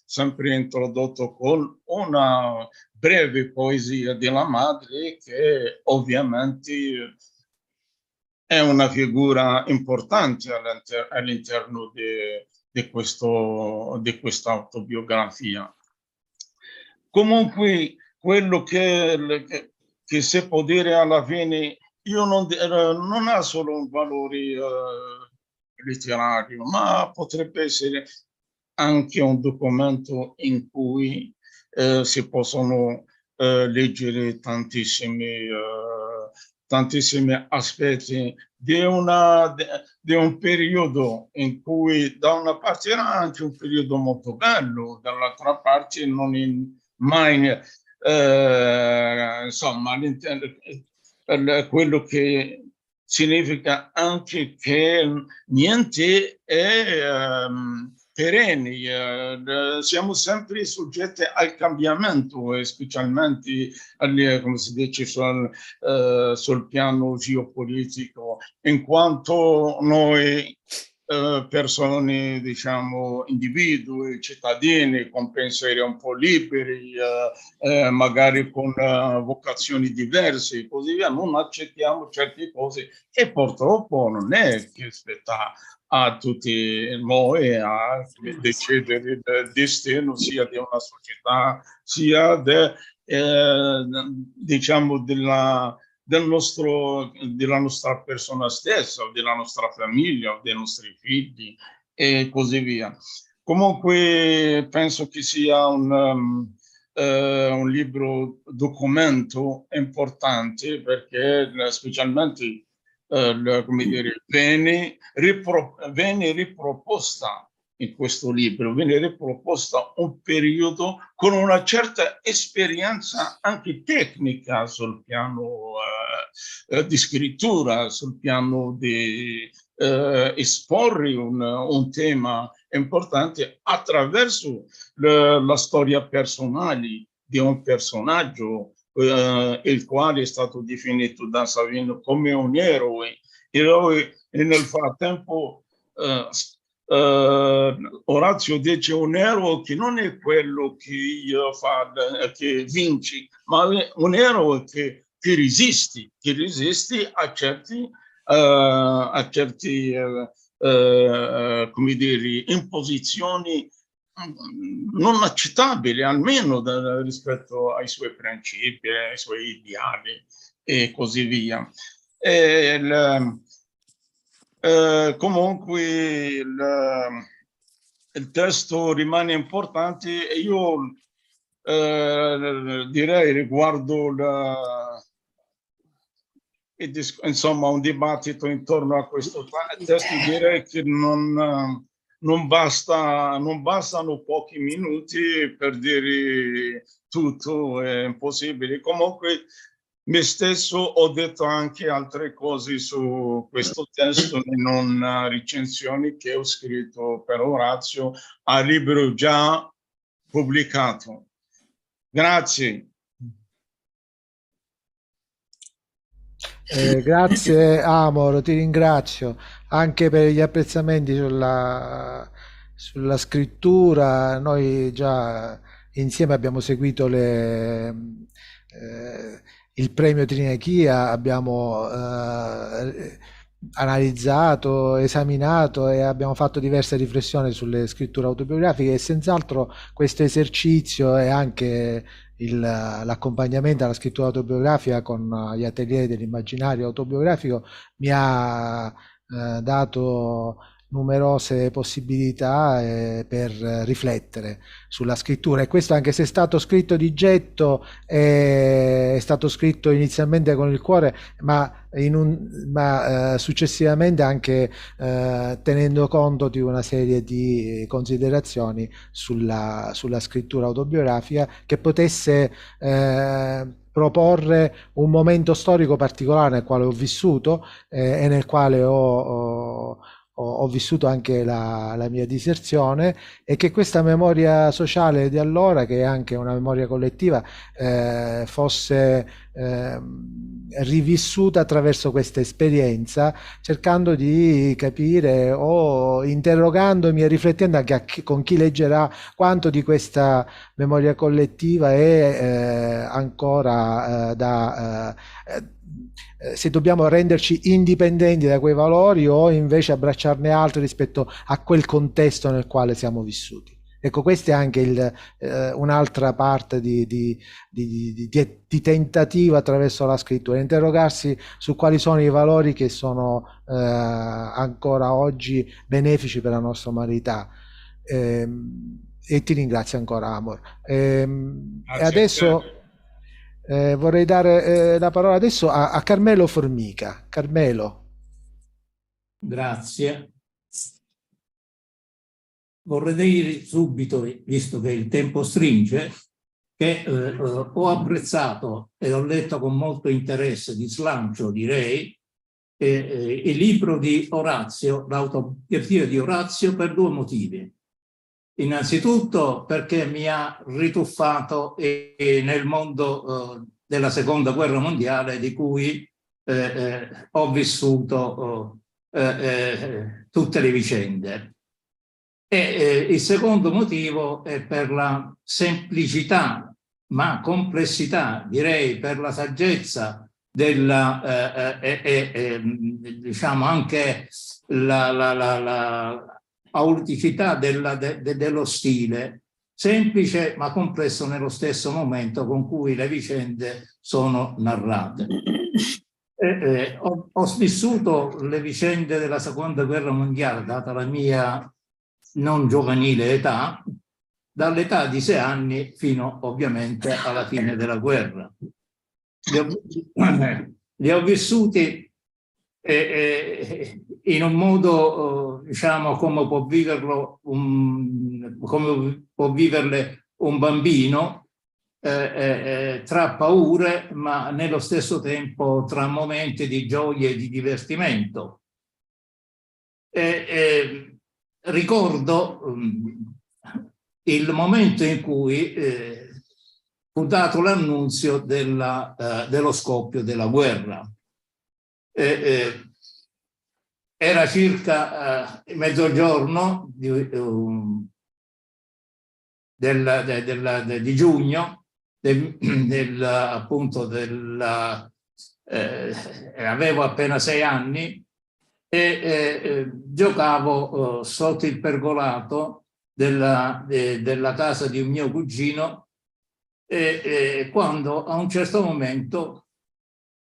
sempre introdotto con una breve poesia della madre, che ovviamente è una figura importante all'interno di questa autobiografia. Comunque, quello che si può dire alla fine, non ha solo un valore letterario, ma potrebbe essere anche un documento in cui si possono leggere tantissimi aspetti di un periodo in cui da una parte era anche un periodo molto bello, dall'altra parte non è mai, insomma, quello che significa anche che niente è perenne, siamo sempre soggetti al cambiamento, e specialmente come si dice sul piano geopolitico, in quanto noi persone, diciamo, individui, cittadini con pensieri un po' liberi, magari con vocazioni diverse e così via, non accettiamo certe cose, e purtroppo non è che spetta a tutti noi a decidere del destino sia di una società, sia diciamo della nostra persona stessa, o della nostra famiglia, o dei nostri figli e così via. Comunque penso che sia un libro documento importante, perché specialmente come dire, viene riproposta in questo libro, viene riproposta un periodo con una certa esperienza anche tecnica sul piano di scrittura, sul piano di esporre un tema importante attraverso la storia personale di un personaggio, il quale è stato definito da Savino come un eroe. E nel frattempo Orazio dice un eroe che non è quello che vince, ma è un eroe che resisti a certi come dire, imposizioni non accettabile, almeno rispetto ai suoi principi, ai suoi ideali e così via. Comunque il testo rimane importante e io direi riguardo insomma un dibattito intorno a questo testo, direi che non bastano pochi minuti per dire tutto, è impossibile. Comunque me stesso ho detto anche altre cose su questo testo in una recensione che ho scritto per Orazio a libro già pubblicato. Grazie. Grazie Amor, ti ringrazio anche per gli apprezzamenti sulla scrittura. Noi già insieme abbiamo seguito il premio Trinechia, abbiamo analizzato, esaminato e abbiamo fatto diverse riflessioni sulle scritture autobiografiche, e senz'altro questo esercizio e anche l'accompagnamento alla scrittura autobiografica con gli atelier dell'immaginario autobiografico mi ha dato numerose possibilità per riflettere sulla scrittura, e questo anche se è stato scritto di getto, è stato scritto inizialmente con il cuore, ma successivamente anche tenendo conto di una serie di considerazioni sulla scrittura autobiografica che potesse proporre un momento storico particolare nel quale ho vissuto e nel quale ho vissuto anche la mia diserzione, e che questa memoria sociale di allora, che è anche una memoria collettiva, fosse rivissuta attraverso questa esperienza, cercando di capire o interrogandomi e riflettendo anche con chi leggerà quanto di questa memoria collettiva è ancora se dobbiamo renderci indipendenti da quei valori o invece abbracciarne altri rispetto a quel contesto nel quale siamo vissuti. Ecco, questa è anche un'altra parte di tentativo attraverso la scrittura, interrogarsi su quali sono i valori che sono ancora oggi benefici per la nostra umanità. E ti ringrazio ancora, Amor. E adesso vorrei dare la parola adesso a Carmelo Formica. Carmelo. Grazie. Vorrei dire subito, visto che il tempo stringe, che ho apprezzato e ho letto con molto interesse, di slancio direi, il libro di Orazio, l'autobiografia di Orazio, per due motivi. Innanzitutto perché mi ha rituffato nel mondo della Seconda Guerra Mondiale, di cui ho vissuto tutte le vicende. E il secondo motivo è per la semplicità, ma complessità, direi per la saggezza diciamo anche la autenticità dello stile, semplice ma complesso nello stesso momento con cui le vicende sono narrate. Ho vissuto le vicende della Seconda Guerra Mondiale, data la mia non giovanile età, dall'età di 6 anni fino ovviamente alla fine della guerra. Li ho vissuti in un modo, diciamo, come può viverle un bambino, tra paure, ma nello stesso tempo tra momenti di gioia e di divertimento. Ricordo il momento in cui fu dato l'annunzio dello scoppio della guerra. Era circa mezzogiorno di giugno, appunto avevo appena 6 anni e giocavo sotto il pergolato della casa di un mio cugino, quando a un certo momento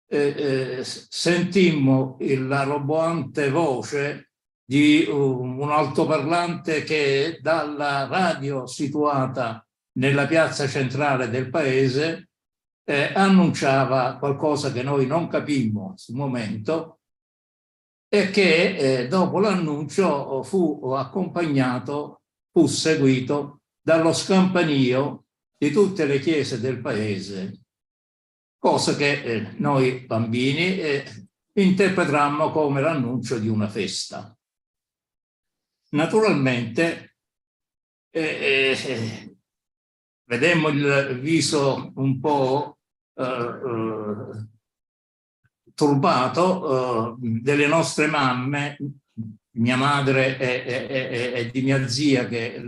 sentimmo la roboante voce di un altoparlante che dalla radio situata nella piazza centrale del paese annunciava qualcosa che noi non capimmo sul momento e che dopo l'annuncio fu seguito dallo scampanio di tutte le chiese del paese, cosa che noi bambini interpretammo come l'annuncio di una festa. Naturalmente vedemmo il viso un po' turbato delle nostre mamme, mia madre e di mia zia, che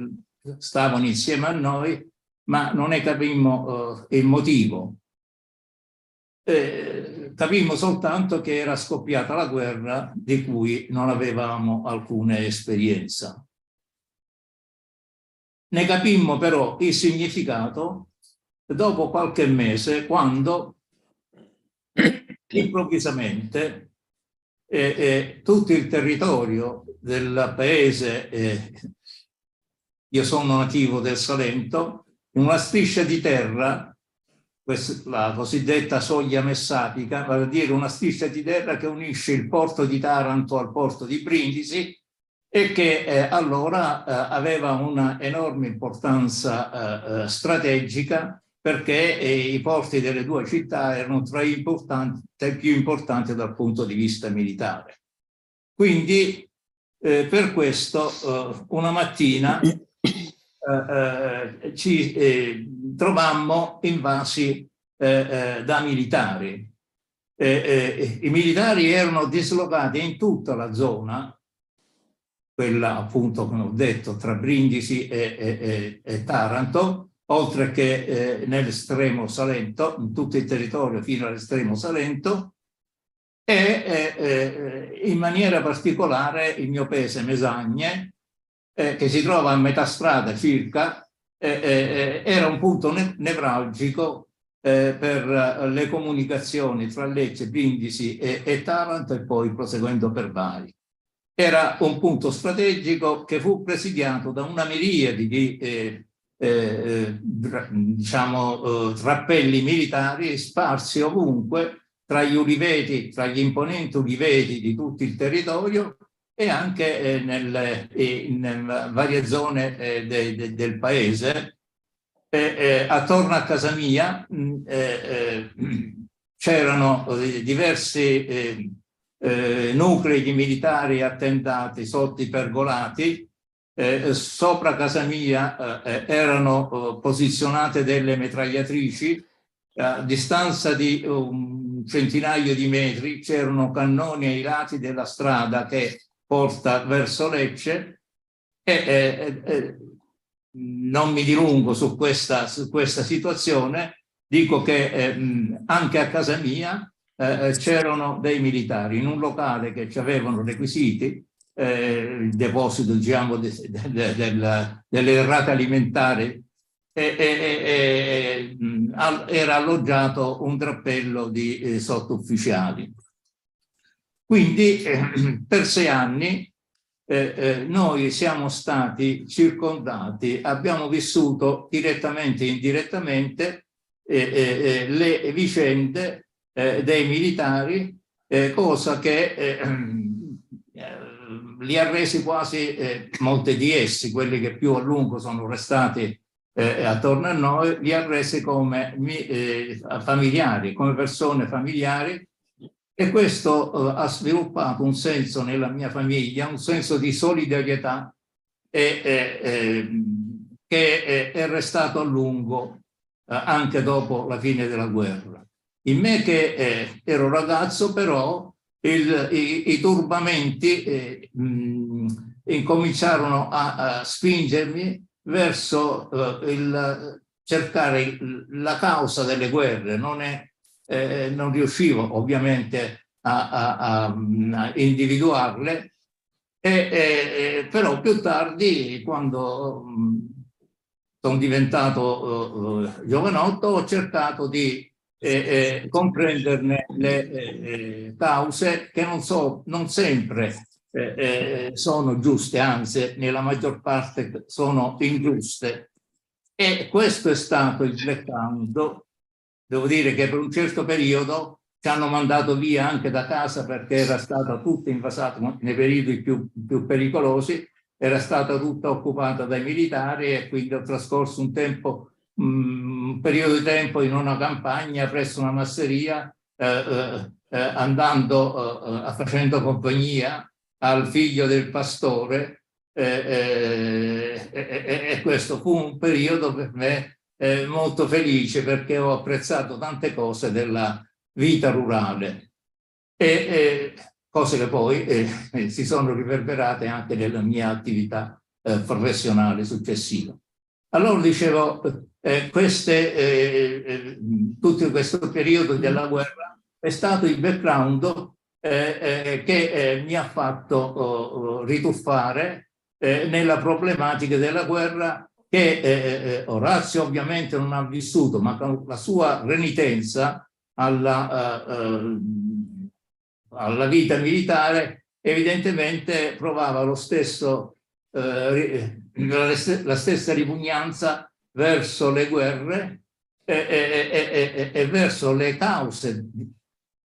stavano insieme a noi, ma non ne capimmo il motivo. Capimmo soltanto che era scoppiata la guerra di cui non avevamo alcuna esperienza. Ne capimmo però il significato dopo qualche mese, quando improvvisamente tutto il territorio del paese, io sono nativo del Salento, in una striscia di terra, la cosiddetta soglia messapica, vale a dire una striscia di terra che unisce il porto di Taranto al porto di Brindisi e che allora aveva una enorme importanza strategica, perché i porti delle due città erano tra i più importanti dal punto di vista militare. Quindi per questo una mattina ci trovammo invasi da militari. I militari erano dislocati in tutta la zona, quella appunto, come ho detto, tra Brindisi e Taranto, oltre che nell'estremo Salento, in tutto il territorio fino all'estremo Salento, e in maniera particolare il mio paese Mesagne, che si trova a metà strada circa, era un punto nevralgico per le comunicazioni tra Lecce, Brindisi e Taranto, e poi proseguendo per Bari. Era un punto strategico che fu presidiato da una miriade di trappelli militari sparsi ovunque, tra gli uliveti, tra gli imponenti uliveti di tutto il territorio, e anche nelle varie zone del paese. Attorno a casa mia c'erano diversi nuclei di militari attentati sotto i pergolati. Sopra casa mia erano posizionate delle mitragliatrici. A distanza di un centinaio di metri c'erano cannoni ai lati della strada che porta verso Lecce, non mi dilungo su questa situazione. Dico che anche a casa mia c'erano dei militari in un locale che avevano requisiti, il deposito, diciamo, delle derrate alimentari, era alloggiato un drappello di sottufficiali. Quindi per 6 anni noi siamo stati circondati, abbiamo vissuto direttamente e indirettamente le vicende dei militari, cosa che li ha resi quasi, molti di essi, quelli che più a lungo sono restati attorno a noi, li ha resi come familiari, come persone familiari, e questo ha sviluppato un senso nella mia famiglia, un senso di solidarietà che è restato a lungo anche dopo la fine della guerra. In me che ero ragazzo, però, i turbamenti incominciarono a spingermi verso cercare la causa delle guerre. Non riuscivo ovviamente a individuarle, Però più tardi, quando sono diventato giovanotto, ho cercato di comprenderne le cause, che non sempre sono giuste, anzi nella maggior parte sono ingiuste. E questo è stato il background. Devo dire che per un certo periodo ci hanno mandato via anche da casa, perché era stata tutta invasata nei periodi più pericolosi, era stata tutta occupata dai militari, e quindi ho trascorso un periodo di tempo in una campagna presso una masseria, facendo compagnia al figlio del pastore, e questo fu un periodo per me molto felice, perché ho apprezzato tante cose della vita rurale, cose che poi si sono riverberate anche nella mia attività professionale successiva. Allora dicevo, tutto questo periodo della guerra è stato il background che mi ha fatto rituffare nella problematica della guerra, che Orazio ovviamente non ha vissuto, ma con la sua renitenza alla vita militare evidentemente provava la stessa ripugnanza verso le guerre e verso le cause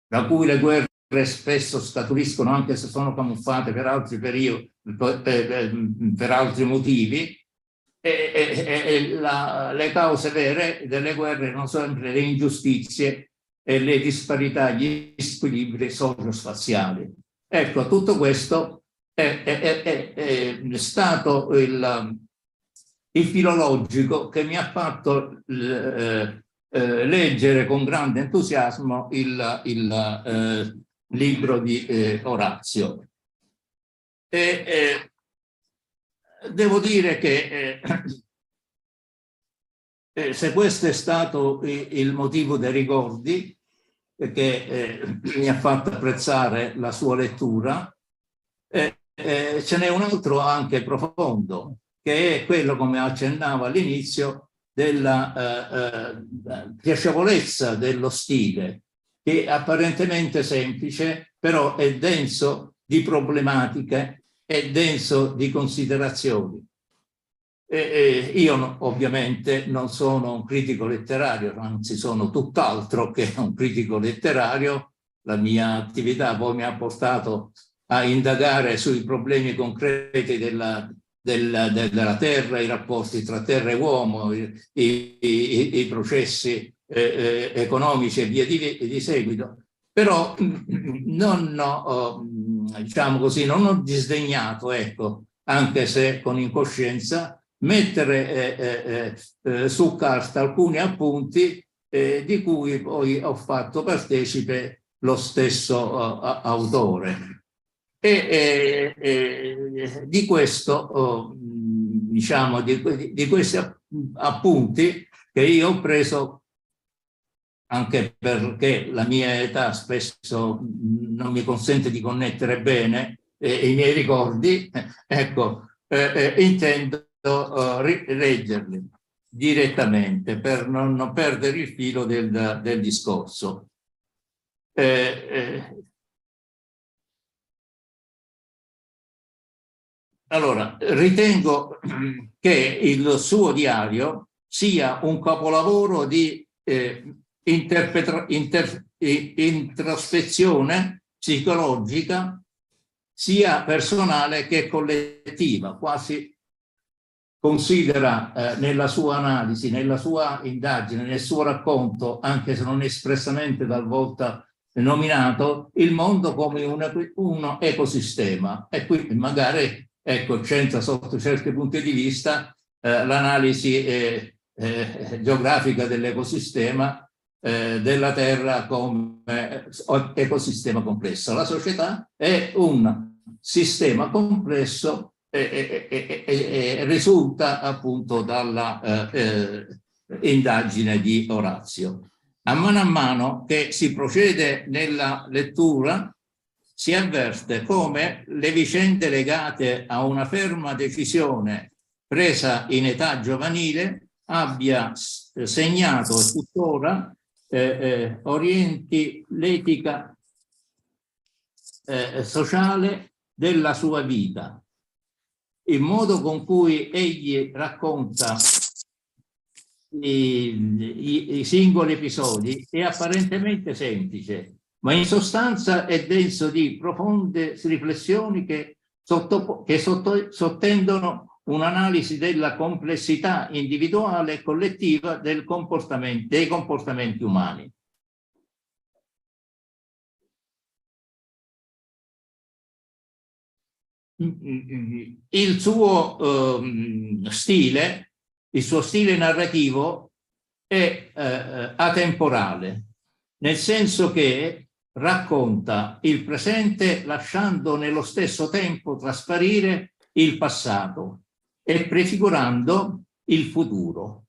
da cui le guerre spesso scaturiscono, anche se sono camuffate per altri periodi, per altri motivi. Le cause vere delle guerre non sono sempre le ingiustizie e le disparità, gli squilibri socio-spaziali. Ecco, tutto questo è stato il filologico che mi ha fatto leggere con grande entusiasmo il libro di Orazio. Devo dire che se questo è stato il motivo dei ricordi che mi ha fatto apprezzare la sua lettura, ce n'è un altro anche profondo, che è quello, come accennavo all'inizio, della piacevolezza dello stile, che è apparentemente semplice, però è denso di problematiche, è denso di considerazioni. Io ovviamente non sono un critico letterario, anzi sono tutt'altro che un critico letterario. La mia attività poi mi ha portato a indagare sui problemi concreti della terra, i rapporti tra terra e uomo, i processi economici e via di seguito. Però non ho disdegnato, ecco, anche se con incoscienza, mettere su carta alcuni appunti di cui poi ho fatto partecipe lo stesso autore. Di questo, diciamo, di questi appunti che io ho preso, anche perché la mia età spesso non mi consente di connettere bene i miei ricordi, ecco, intendo leggerli direttamente per non perdere il filo del discorso. Allora, ritengo che il suo diario sia un capolavoro di introspezione psicologica, sia personale che collettiva. Quasi considera nella sua analisi, nella sua indagine, nel suo racconto, anche se non espressamente talvolta nominato, il mondo come un ecosistema. E qui magari, ecco, c'entra sotto certi punti di vista l'analisi geografica dell'ecosistema della Terra come ecosistema complesso. La società è un sistema complesso e risulta appunto dalla indagine di Orazio. A mano che si procede nella lettura, si avverte come le vicende legate a una ferma decisione presa in età giovanile abbia segnato e tuttora orienti l'etica sociale della sua vita. Il modo con cui egli racconta i singoli episodi è apparentemente semplice, ma in sostanza è denso di profonde riflessioni che sottendono un'analisi della complessità individuale e collettiva dei comportamenti umani. Il suo stile narrativo è atemporale, nel senso che racconta il presente lasciando nello stesso tempo trasparire il passato e prefigurando il futuro.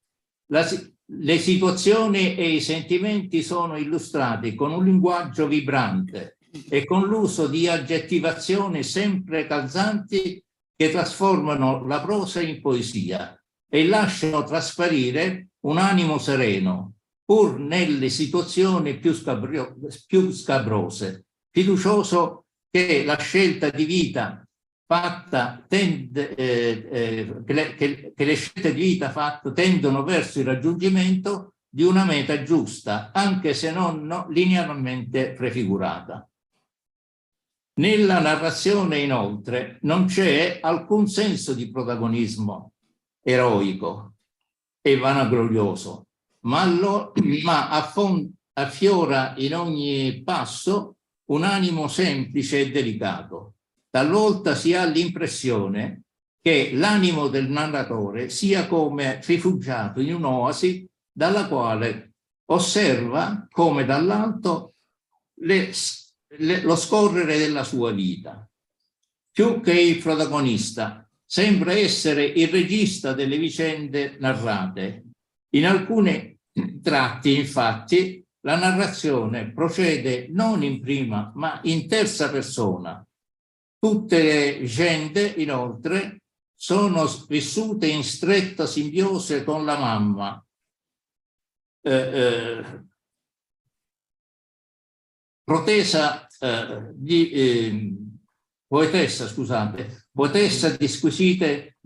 Le situazioni e i sentimenti sono illustrati con un linguaggio vibrante e con l'uso di aggettivazioni sempre calzanti che trasformano la prosa in poesia e lasciano trasparire un animo sereno, pur nelle situazioni più scabrose, fiducioso che la scelta di vita fatta che le scelte di vita fatte tendono verso il raggiungimento di una meta giusta, anche se non linearmente prefigurata. Nella narrazione, inoltre, non c'è alcun senso di protagonismo eroico e vanaglorioso, ma affiora in ogni passo un animo semplice e delicato. Talvolta si ha l'impressione che l'animo del narratore sia come rifugiato in un'oasi dalla quale osserva come dall'alto lo scorrere della sua vita. Più che il protagonista, sembra essere il regista delle vicende narrate. In alcuni tratti, infatti, la narrazione procede non in prima, ma in terza persona. Tutte le vicende, inoltre, sono vissute in stretta simbiosi con la mamma, poetessa di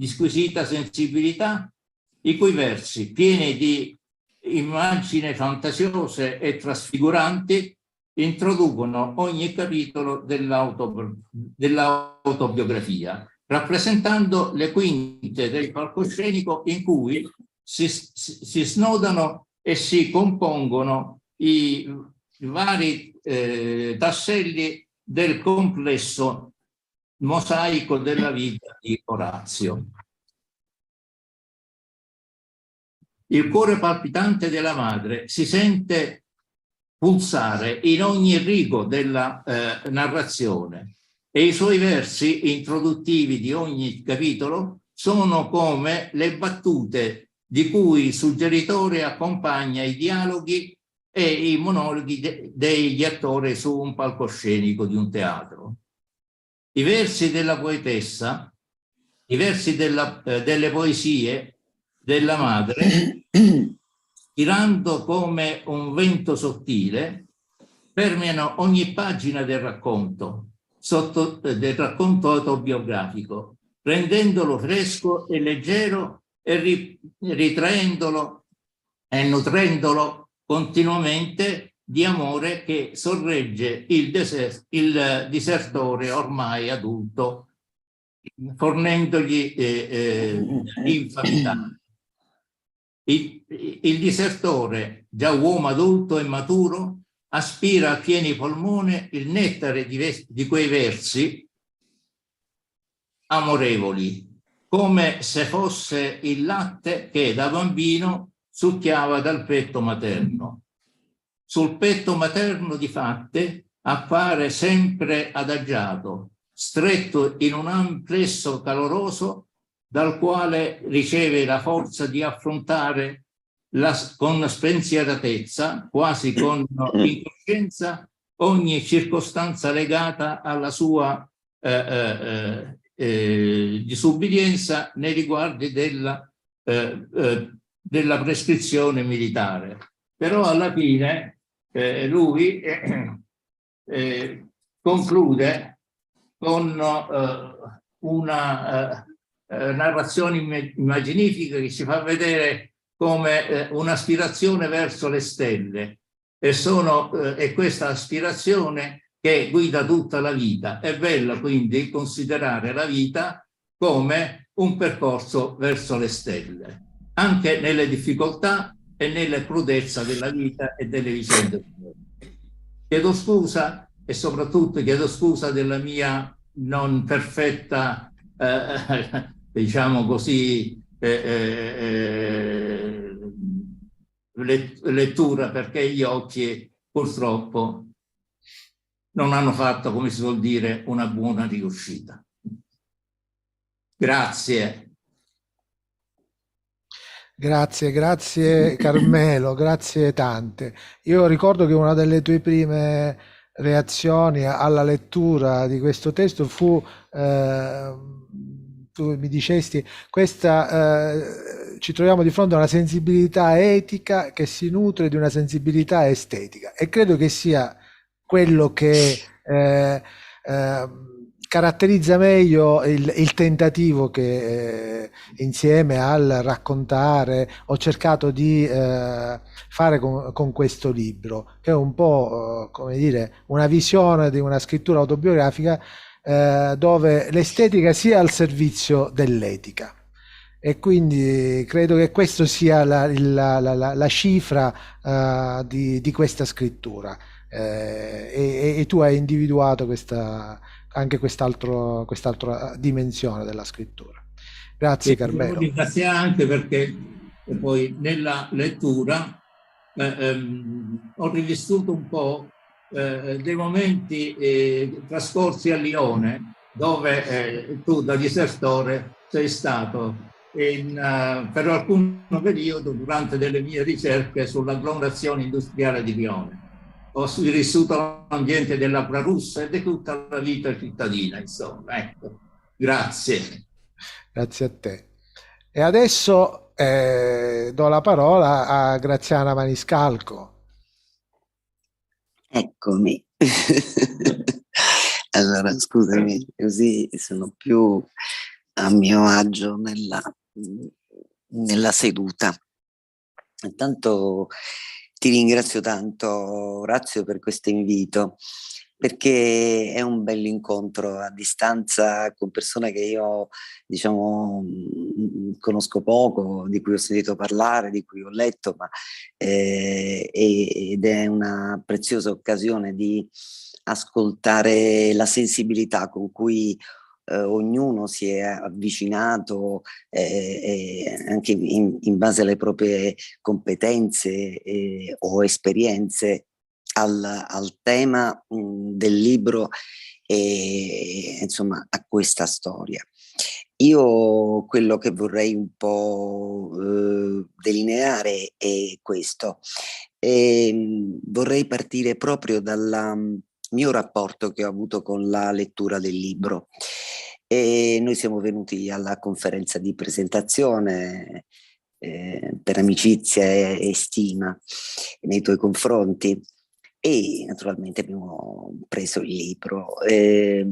squisita sensibilità, i cui versi, pieni di immagini fantasiose e trasfiguranti, introducono ogni capitolo dell'autobiografia, rappresentando le quinte del palcoscenico in cui si snodano e si compongono i vari tasselli del complesso mosaico della vita di Orazio. Il cuore palpitante della madre si sente pulsare in ogni rigo della narrazione e i suoi versi introduttivi di ogni capitolo sono come le battute di cui il suggeritore accompagna i dialoghi e i monologhi degli attori su un palcoscenico di un teatro. I versi della poetessa, i versi delle poesie della madre, tirando come un vento sottile, permeano ogni pagina del racconto autobiografico, rendendolo fresco e leggero e ritraendolo e nutrendolo continuamente di amore che sorregge il disertore ormai adulto, fornendogli infamità. Il disertore, già uomo adulto e maturo, aspira a pieni polmoni il nettare di quei versi amorevoli, come se fosse il latte che da bambino succhiava dal petto materno. Sul petto materno, difatti, appare sempre adagiato, stretto in un amplesso caloroso dal quale riceve la forza di affrontare con spensieratezza, quasi con incoscienza, ogni circostanza legata alla sua disubbidienza nei riguardi della prescrizione militare. Però alla fine lui conclude con una narrazione immaginifica che ci fa vedere come un'aspirazione verso le stelle, e questa aspirazione che guida tutta la vita. È bello quindi considerare la vita come un percorso verso le stelle, anche nelle difficoltà e nelle crudezza della vita e delle vicende. Chiedo scusa, e soprattutto chiedo scusa della mia non perfetta, diciamo così, lettura, perché gli occhi purtroppo non hanno fatto, come si suol dire, una buona riuscita. Grazie. Grazie Carmelo, grazie tante. Io ricordo che una delle tue prime reazioni alla lettura di questo testo fu, tu mi dicesti, ci troviamo di fronte a una sensibilità etica che si nutre di una sensibilità estetica, e credo che sia quello che caratterizza meglio il tentativo che insieme al raccontare ho cercato di fare con questo libro, che è un po' come dire una visione di una scrittura autobiografica dove l'estetica sia al servizio dell'etica. E quindi credo che questo sia la cifra di questa scrittura, e tu hai individuato anche quest'altra dimensione della scrittura. Grazie Carmelo. Grazie anche perché poi nella lettura ho rivissuto un po' dei momenti trascorsi a Lione, dove tu da disertore sei stato per alcun periodo durante delle mie ricerche sull'agglomerazione industriale di Lione. Ho vissuto l'ambiente dell'Acqua Russa e di tutta la vita cittadina, insomma. Ecco. Grazie. Grazie a te. E adesso do la parola a Graziana Maniscalco. Eccomi. Allora, scusami, così sono più a mio agio nella seduta. Intanto ti ringrazio tanto, Orazio, per questo invito, perché è un bell'incontro a distanza con persone che io, diciamo, conosco poco, di cui ho sentito parlare, di cui ho letto, ed è una preziosa occasione di ascoltare la sensibilità con cui ognuno si è avvicinato anche in base alle proprie competenze o esperienze al tema del libro e insomma a questa storia. Io quello che vorrei un po' delineare è questo. Vorrei partire proprio dal mio rapporto che ho avuto con la lettura del libro. E noi siamo venuti alla conferenza di presentazione per amicizia e stima nei tuoi confronti, e naturalmente abbiamo preso il libro e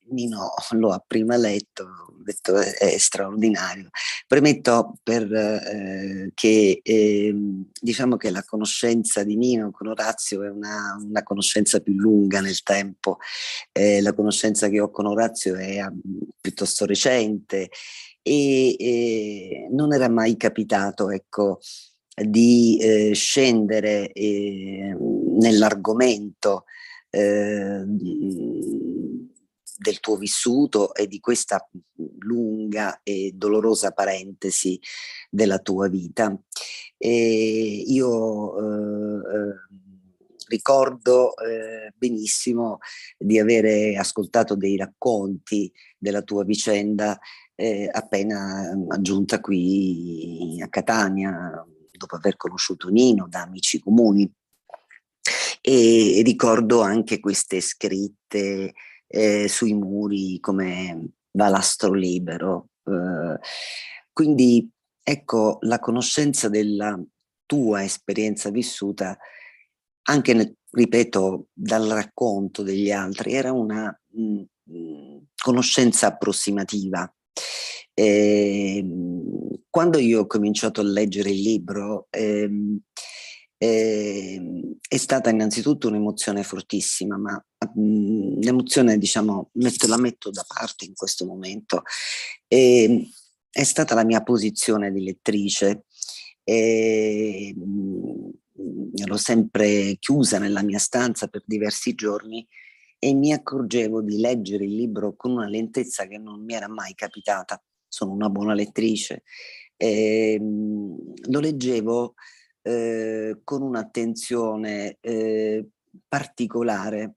Nino lo ha prima letto, ho detto è straordinario. Premetto che diciamo che la conoscenza di Nino con Orazio è una conoscenza più lunga nel tempo. La conoscenza che ho con Orazio è piuttosto recente e non era mai capitato, ecco, di scendere nell'argomento del tuo vissuto e di questa lunga e dolorosa parentesi della tua vita. Io ricordo benissimo di avere ascoltato dei racconti della tua vicenda appena giunta qui a Catania, dopo aver conosciuto Nino da amici comuni. E ricordo anche queste scritte sui muri come Valastro libero. Quindi ecco, la conoscenza della tua esperienza vissuta, anche ripeto, dal racconto degli altri, era una conoscenza approssimativa. Quando io ho cominciato a leggere il libro, è stata innanzitutto un'emozione fortissima, ma l'emozione, diciamo, la metto da parte in questo momento. È stata la mia posizione di lettrice. Ero sempre chiusa nella mia stanza per diversi giorni e mi accorgevo di leggere il libro con una lentezza che non mi era mai capitata. Sono una buona lettrice. Lo leggevo con un'attenzione particolare,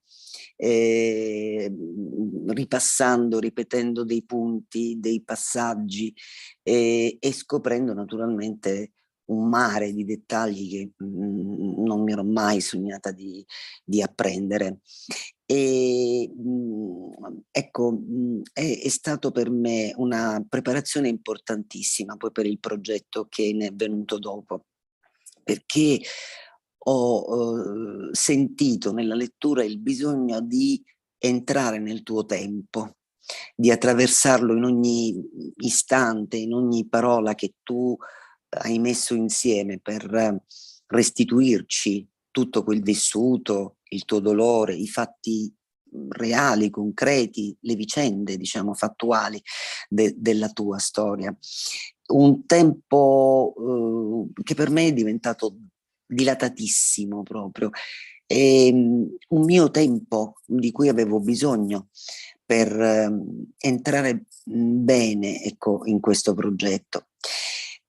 ripassando, ripetendo dei punti, dei passaggi e scoprendo naturalmente un mare di dettagli che non mi ero mai sognata di apprendere. E ecco, è stato per me una preparazione importantissima poi per il progetto che ne è venuto dopo, perché ho sentito nella lettura il bisogno di entrare nel tuo tempo, di attraversarlo in ogni istante, in ogni parola che tu hai messo insieme per restituirci tutto quel vissuto, il tuo dolore, i fatti reali, concreti, le vicende, diciamo, fattuali della tua storia. Un tempo che per me è diventato dilatatissimo proprio, un mio tempo di cui avevo bisogno per entrare bene, ecco, in questo progetto.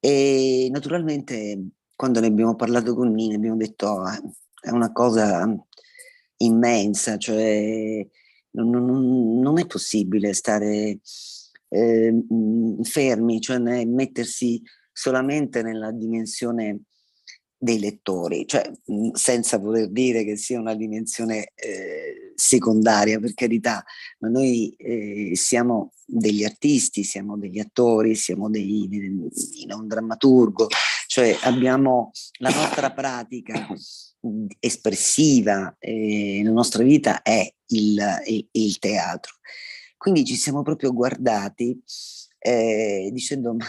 E naturalmente quando ne abbiamo parlato con Nina abbiamo detto è una cosa immensa, cioè non è possibile stare fermi, cioè mettersi solamente nella dimensione dei lettori, cioè senza voler dire che sia una dimensione secondaria, per carità, ma noi siamo degli artisti, siamo degli attori, siamo un drammaturgo, cioè abbiamo la nostra pratica espressiva, la nostra vita è il teatro. Quindi ci siamo proprio guardati dicendo ma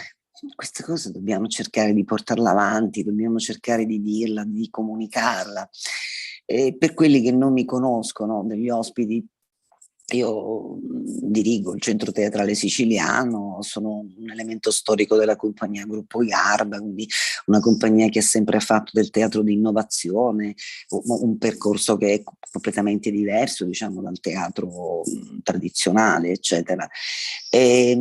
questa cosa dobbiamo cercare di portarla avanti, dobbiamo cercare di dirla, di comunicarla. Per quelli che non mi conoscono, degli ospiti, io dirigo il Centro Teatrale Siciliano, sono un elemento storico della compagnia Gruppo Garba, quindi una compagnia che ha sempre fatto del teatro di innovazione, un percorso che è completamente diverso, diciamo, dal teatro tradizionale, eccetera. E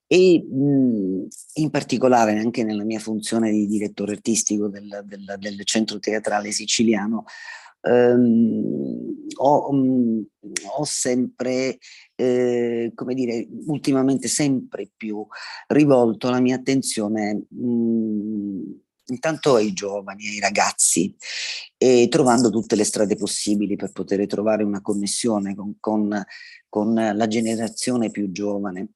in particolare anche nella mia funzione di direttore artistico del Centro Teatrale Siciliano ho sempre, come dire, ultimamente sempre più rivolto la mia attenzione intanto ai giovani, ai ragazzi, trovando tutte le strade possibili per poter trovare una connessione con la generazione più giovane.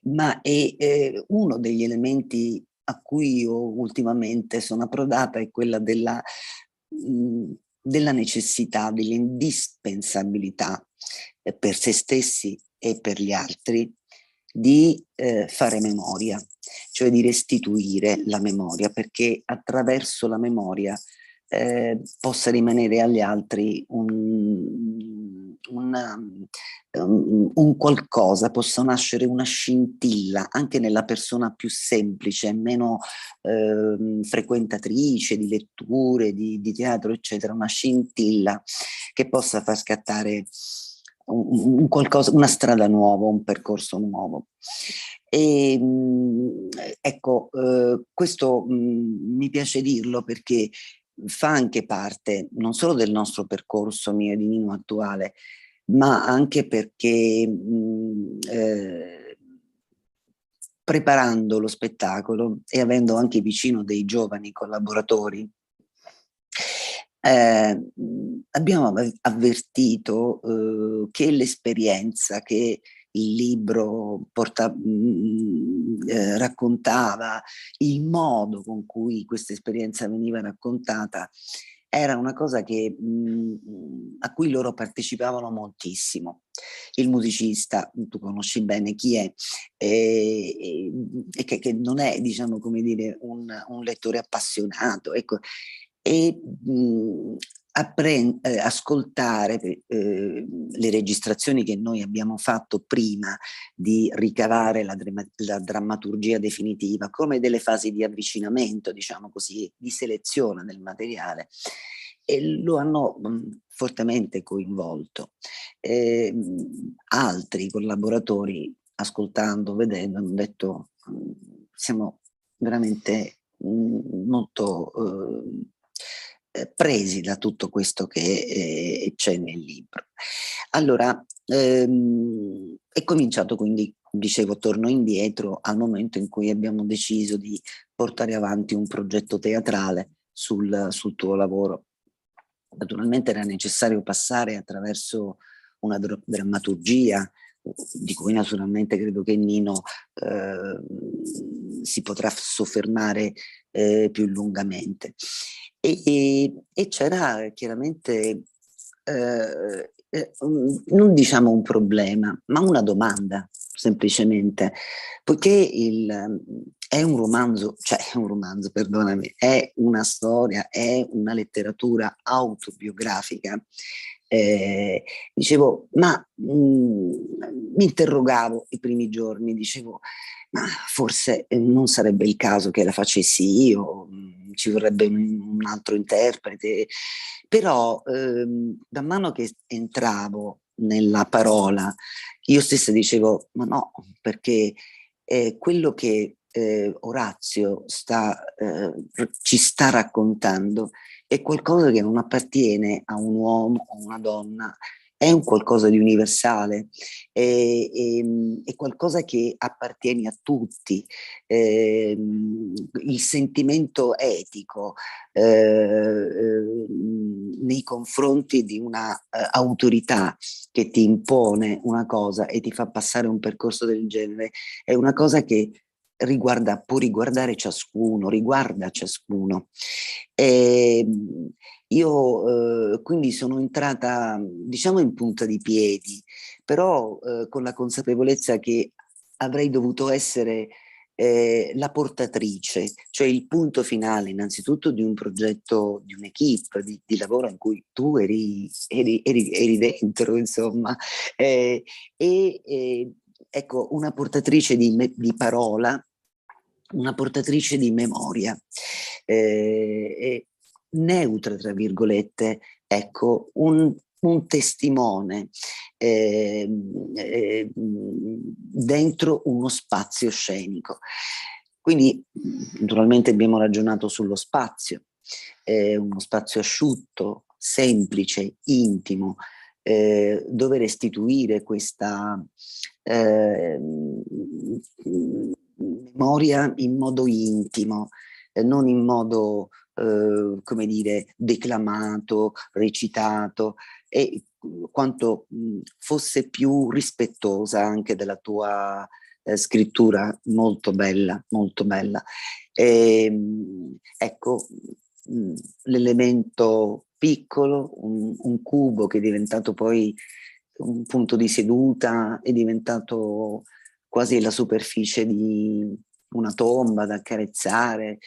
Ma è uno degli elementi a cui io ultimamente sono approdata è quella della necessità, dell'indispensabilità per se stessi e per gli altri di fare memoria, cioè di restituire la memoria, perché attraverso la memoria possa rimanere agli altri un qualcosa, possa nascere una scintilla anche nella persona più semplice, meno frequentatrice di letture, di teatro, eccetera, una scintilla che possa far scattare un qualcosa, una strada nuova, un percorso nuovo. E ecco, questo mi piace dirlo perché fa anche parte non solo del nostro percorso mio e di Nino attuale, ma anche perché preparando lo spettacolo e avendo anche vicino dei giovani collaboratori, abbiamo avvertito che l'esperienza che il libro raccontava, il modo con cui questa esperienza veniva raccontata, era una cosa a cui loro partecipavano moltissimo. Il musicista, tu conosci bene chi è, e che non è, diciamo, come dire, un lettore appassionato, ecco, e ascoltare le registrazioni che noi abbiamo fatto prima di ricavare la drammaturgia definitiva, come delle fasi di avvicinamento, diciamo così, di selezione del materiale, e lo hanno fortemente coinvolto. Altri collaboratori, ascoltando, vedendo, hanno detto siamo veramente molto presi da tutto questo che c'è nel libro. Allora, è cominciato quindi, dicevo, torno indietro al momento in cui abbiamo deciso di portare avanti un progetto teatrale sul tuo lavoro. Naturalmente era necessario passare attraverso una drammaturgia, di cui naturalmente credo che Nino si potrà soffermare più lungamente. E c'era chiaramente, non diciamo un problema, ma una domanda, semplicemente, poiché è un romanzo, perdonami, è una storia, è una letteratura autobiografica. Dicevo, ma mi interrogavo i primi giorni, dicevo, ma forse non sarebbe il caso che la facessi io, ci vorrebbe un altro interprete, però man mano che entravo nella parola, io stessa dicevo, ma no, perché quello che Orazio ci sta raccontando è qualcosa che non appartiene a un uomo o una donna, è un qualcosa di universale, è qualcosa che appartiene a tutti. Il sentimento etico nei confronti di una autorità che ti impone una cosa e ti fa passare un percorso del genere è una cosa che può riguardare ciascuno, riguarda ciascuno. Io quindi sono entrata, diciamo, in punta di piedi, però con la consapevolezza che avrei dovuto essere la portatrice, cioè il punto finale innanzitutto di un progetto, di un'equipe di lavoro in cui tu eri dentro, insomma, ecco, una portatrice di parola, una portatrice di memoria, neutra, tra virgolette, ecco, un testimone dentro uno spazio scenico. Quindi naturalmente abbiamo ragionato sullo spazio, uno spazio asciutto, semplice, intimo, dove restituire questa memoria in modo intimo, non in modo come dire, declamato, recitato, e quanto fosse più rispettosa anche della tua scrittura, molto bella, molto bella. Ecco, l'elemento piccolo, un cubo che è diventato poi un punto di seduta, è diventato quasi la superficie di una tomba da accarezzare,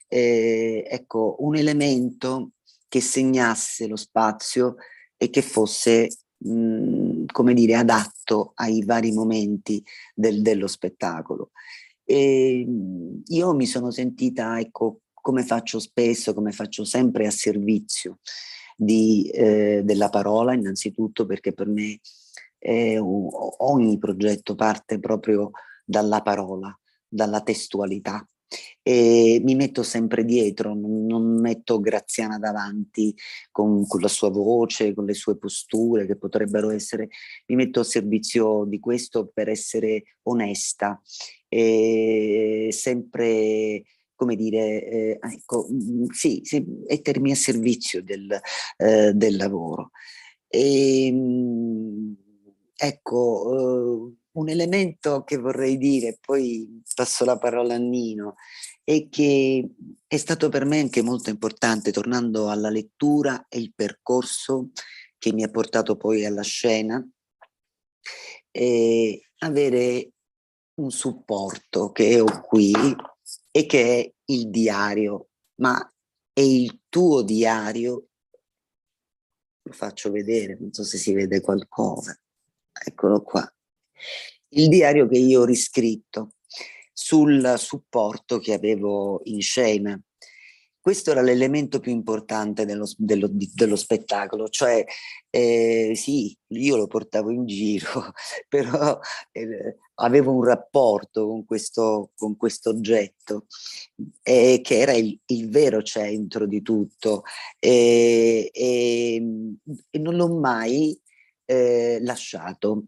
ecco, un elemento che segnasse lo spazio e che fosse come dire, adatto ai vari momenti dello spettacolo. Io mi sono sentita, ecco, come faccio spesso, come faccio sempre, a servizio della parola, innanzitutto perché per me ogni progetto parte proprio dalla parola, dalla testualità, e mi metto sempre dietro, non metto Graziana davanti con la sua voce, con le sue posture che potrebbero essere, mi metto a servizio di questo per essere onesta e sempre, come dire, ecco, sì, mettermi a servizio del lavoro. E, ecco, un elemento che vorrei dire, poi passo la parola a Nino, è che è stato per me anche molto importante, tornando alla lettura e il percorso che mi ha portato poi alla scena, avere un supporto che ho qui e che è il diario, ma è il tuo diario. Lo faccio vedere, non so se si vede qualcosa. Eccolo qua. Il diario che io ho riscritto sul supporto che avevo in scena. Questo era l'elemento più importante dello spettacolo, cioè sì, io lo portavo in giro, però avevo un rapporto con questo oggetto, che era il vero centro di tutto, e non l'ho mai lasciato.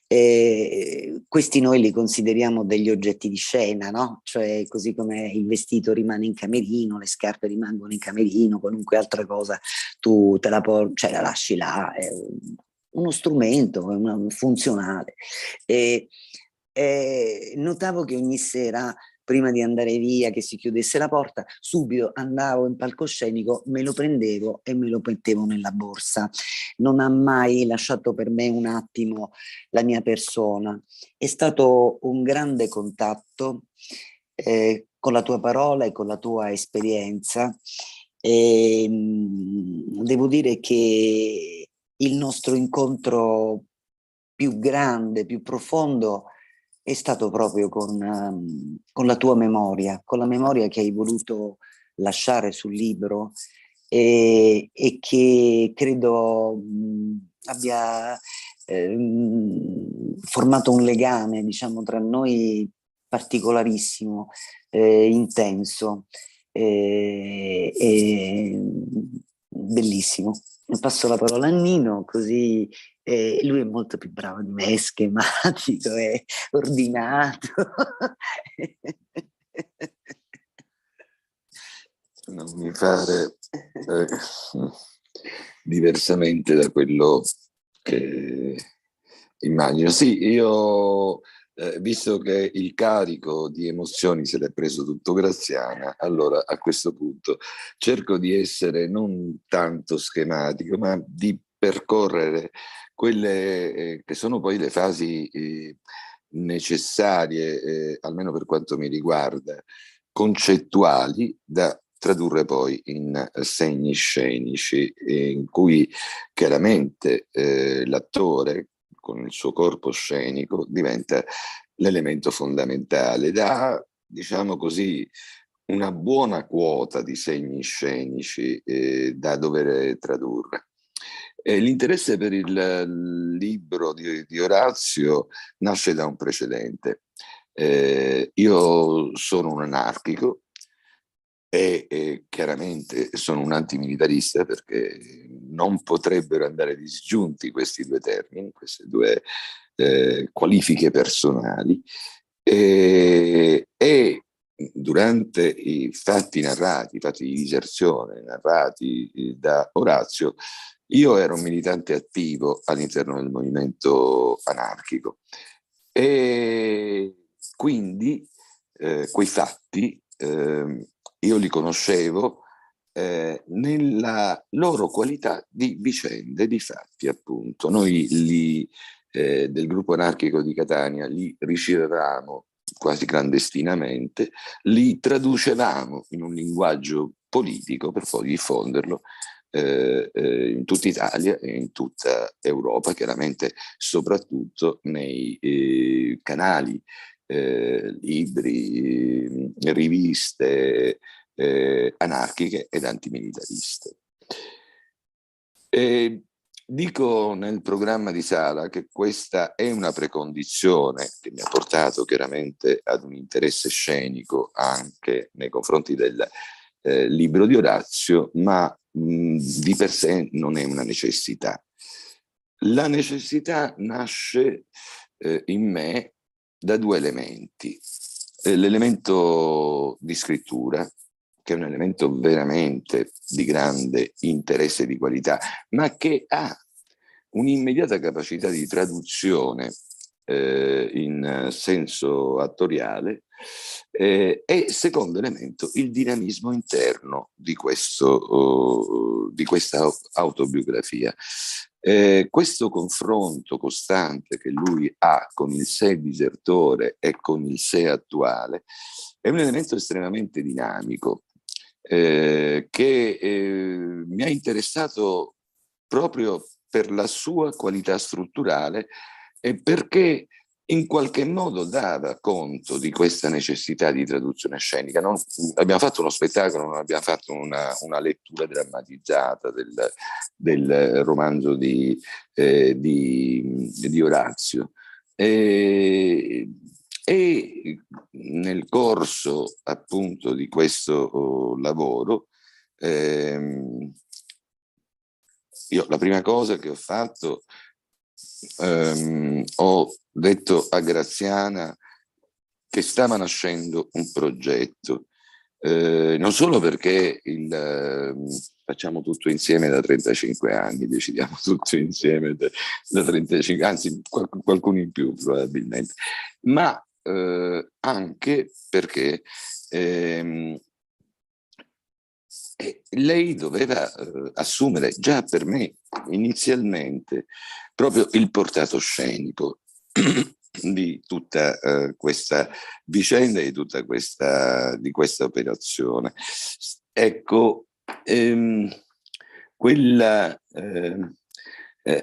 Questi noi li consideriamo degli oggetti di scena, no? Cioè, così come il vestito rimane in camerino, le scarpe rimangono in camerino, qualunque altra cosa tu te la porti, cioè la lasci là, è uno strumento, funzionale. Notavo che ogni sera, prima di andare via, che si chiudesse la porta, subito andavo in palcoscenico, me lo prendevo e me lo mettevo nella borsa. Non ha mai lasciato per me un attimo la mia persona. È stato un grande contatto con la tua parola e con la tua esperienza. Devo dire che il nostro incontro più grande, più profondo, è stato proprio con la tua memoria, con la memoria che hai voluto lasciare sul libro e che credo abbia formato un legame, diciamo, tra noi particolarissimo, intenso, bellissimo. Passo la parola a Nino, così lui è molto più bravo di me, è schematico, è ordinato. Non mi fare diversamente da quello che immagino. Sì, io visto che il carico di emozioni se l'è preso tutto Graziana, allora a questo punto cerco di essere non tanto schematico, ma di percorrere quelle che sono poi le fasi necessarie, almeno per quanto mi riguarda, concettuali da tradurre poi in segni scenici, in cui chiaramente l'attore con il suo corpo scenico diventa l'elemento fondamentale, da, diciamo così, una buona quota di segni scenici da dover tradurre. L'interesse per il libro di Orazio nasce da un precedente. Io sono un anarchico e chiaramente sono un antimilitarista, perché non potrebbero andare disgiunti questi due termini, queste due qualifiche personali, e durante i fatti narrati, i fatti di diserzione narrati da Orazio, io ero un militante attivo all'interno del movimento anarchico e quindi quei fatti io li conoscevo nella loro qualità di vicende, di fatti, appunto. Noi del gruppo anarchico di Catania li ricevevamo quasi clandestinamente, li traducevamo in un linguaggio politico per poi diffonderlo in tutta Italia e in tutta Europa, chiaramente soprattutto nei canali, libri, riviste anarchiche ed antimilitariste. Dico nel programma di Sala che questa è una precondizione che mi ha portato chiaramente ad un interesse scenico anche nei confronti del libro di Orazio, ma di per sé non è una necessità. La necessità nasce in me da due elementi. L'elemento di scrittura, che è un elemento veramente di grande interesse e di qualità, ma che ha un'immediata capacità di traduzione in senso attoriale, e secondo elemento il dinamismo interno di questa autobiografia. Questo confronto costante che lui ha con il sé disertore e con il sé attuale è un elemento estremamente dinamico, che mi ha interessato proprio per la sua qualità strutturale e perché in qualche modo dava conto di questa necessità di traduzione scenica. Abbiamo fatto uno spettacolo, non abbiamo fatto una lettura drammatizzata del romanzo di Orazio. E nel corso appunto di questo lavoro io la prima cosa che ho fatto, ho detto a Graziana che stava nascendo un progetto, non solo perché facciamo tutto insieme da 35 anni, decidiamo tutto insieme da 35, anzi qualcuno in più probabilmente, ma anche perché lei doveva assumere già per me inizialmente proprio il portato scenico di tutta questa vicenda e di questa operazione. Ecco, quella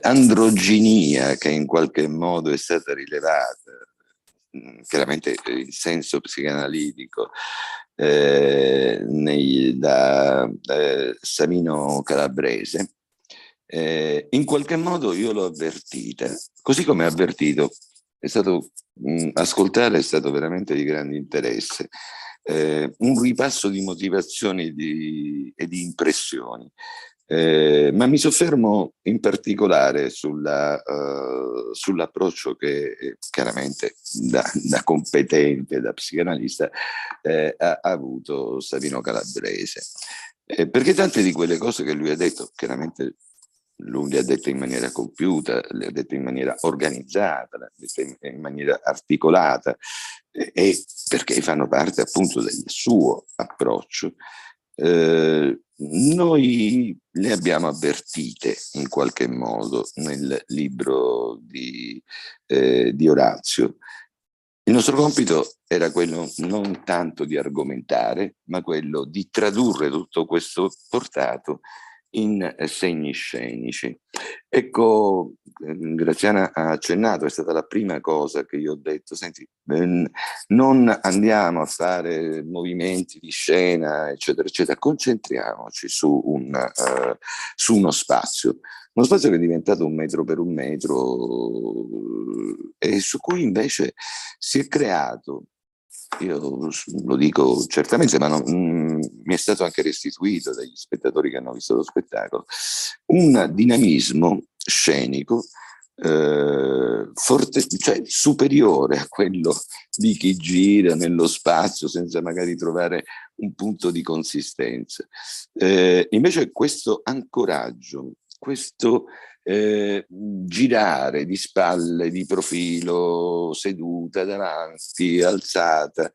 androginia che in qualche modo è stata rilevata, chiaramente in senso psicanalitico, da Savino Calabrese, in qualche modo io l'ho avvertita, così come avvertito, ascoltare è stato veramente di grande interesse, un ripasso di motivazioni e di impressioni. Ma mi soffermo in particolare sull'approccio che chiaramente da competente, da psicanalista, ha avuto Savino Calabrese. Perché tante di quelle cose che lui ha detto, chiaramente lui le ha dette in maniera compiuta, le ha dette in maniera organizzata, le ha dette in maniera articolata, e perché fanno parte appunto del suo approccio. Noi le abbiamo avvertite in qualche modo nel libro di Orazio. Il nostro compito era quello non tanto di argomentare, ma quello di tradurre tutto questo portato in segni scenici. Ecco, Graziana ha accennato, è stata la prima cosa che io ho detto: senti, non andiamo a fare movimenti di scena, eccetera, eccetera, concentriamoci su uno spazio che è diventato 1 metro per 1 metro, e su cui invece si è creato, io lo dico certamente, ma mi è stato anche restituito dagli spettatori che hanno visto lo spettacolo, un dinamismo scenico forte, cioè superiore a quello di chi gira nello spazio senza magari trovare un punto di consistenza. Invece questo ancoraggio, questo girare di spalle, di profilo, seduta, davanti, alzata,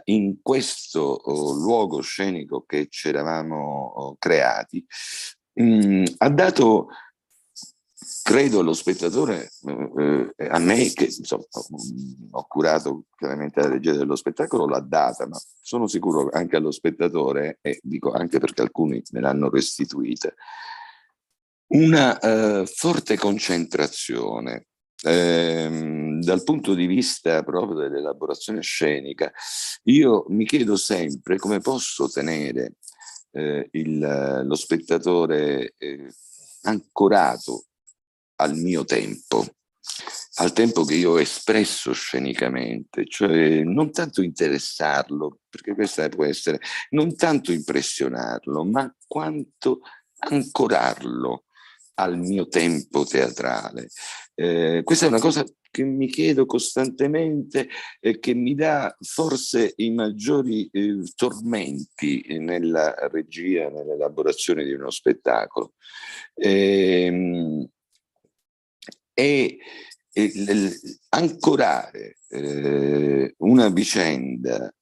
in questo luogo scenico che ci eravamo creati, ha dato, credo, allo spettatore, a me che insomma, ho curato chiaramente la regia dello spettacolo, l'ha data, ma sono sicuro anche allo spettatore, e dico anche perché alcuni me l'hanno restituita, una forte concentrazione dal punto di vista proprio dell'elaborazione scenica. Io mi chiedo sempre come posso tenere lo spettatore ancorato al mio tempo, al tempo che io ho espresso scenicamente, cioè non tanto interessarlo, perché questa può essere, non tanto impressionarlo, ma quanto ancorarlo al mio tempo teatrale. Questa è una cosa che mi chiedo costantemente e che mi dà forse i maggiori tormenti nella regia, nell'elaborazione di uno spettacolo. Ancorare una vicenda,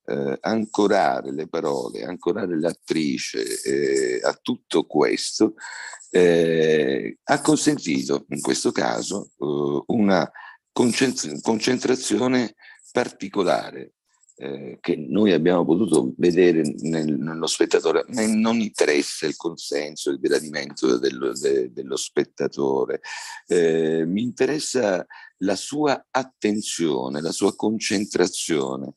ancorare le parole, ancorare l'attrice a tutto questo ha consentito in questo caso una concentrazione particolare che noi abbiamo potuto vedere nello spettatore. A me non interessa il consenso, il gradimento dello spettatore, mi interessa la sua attenzione, la sua concentrazione,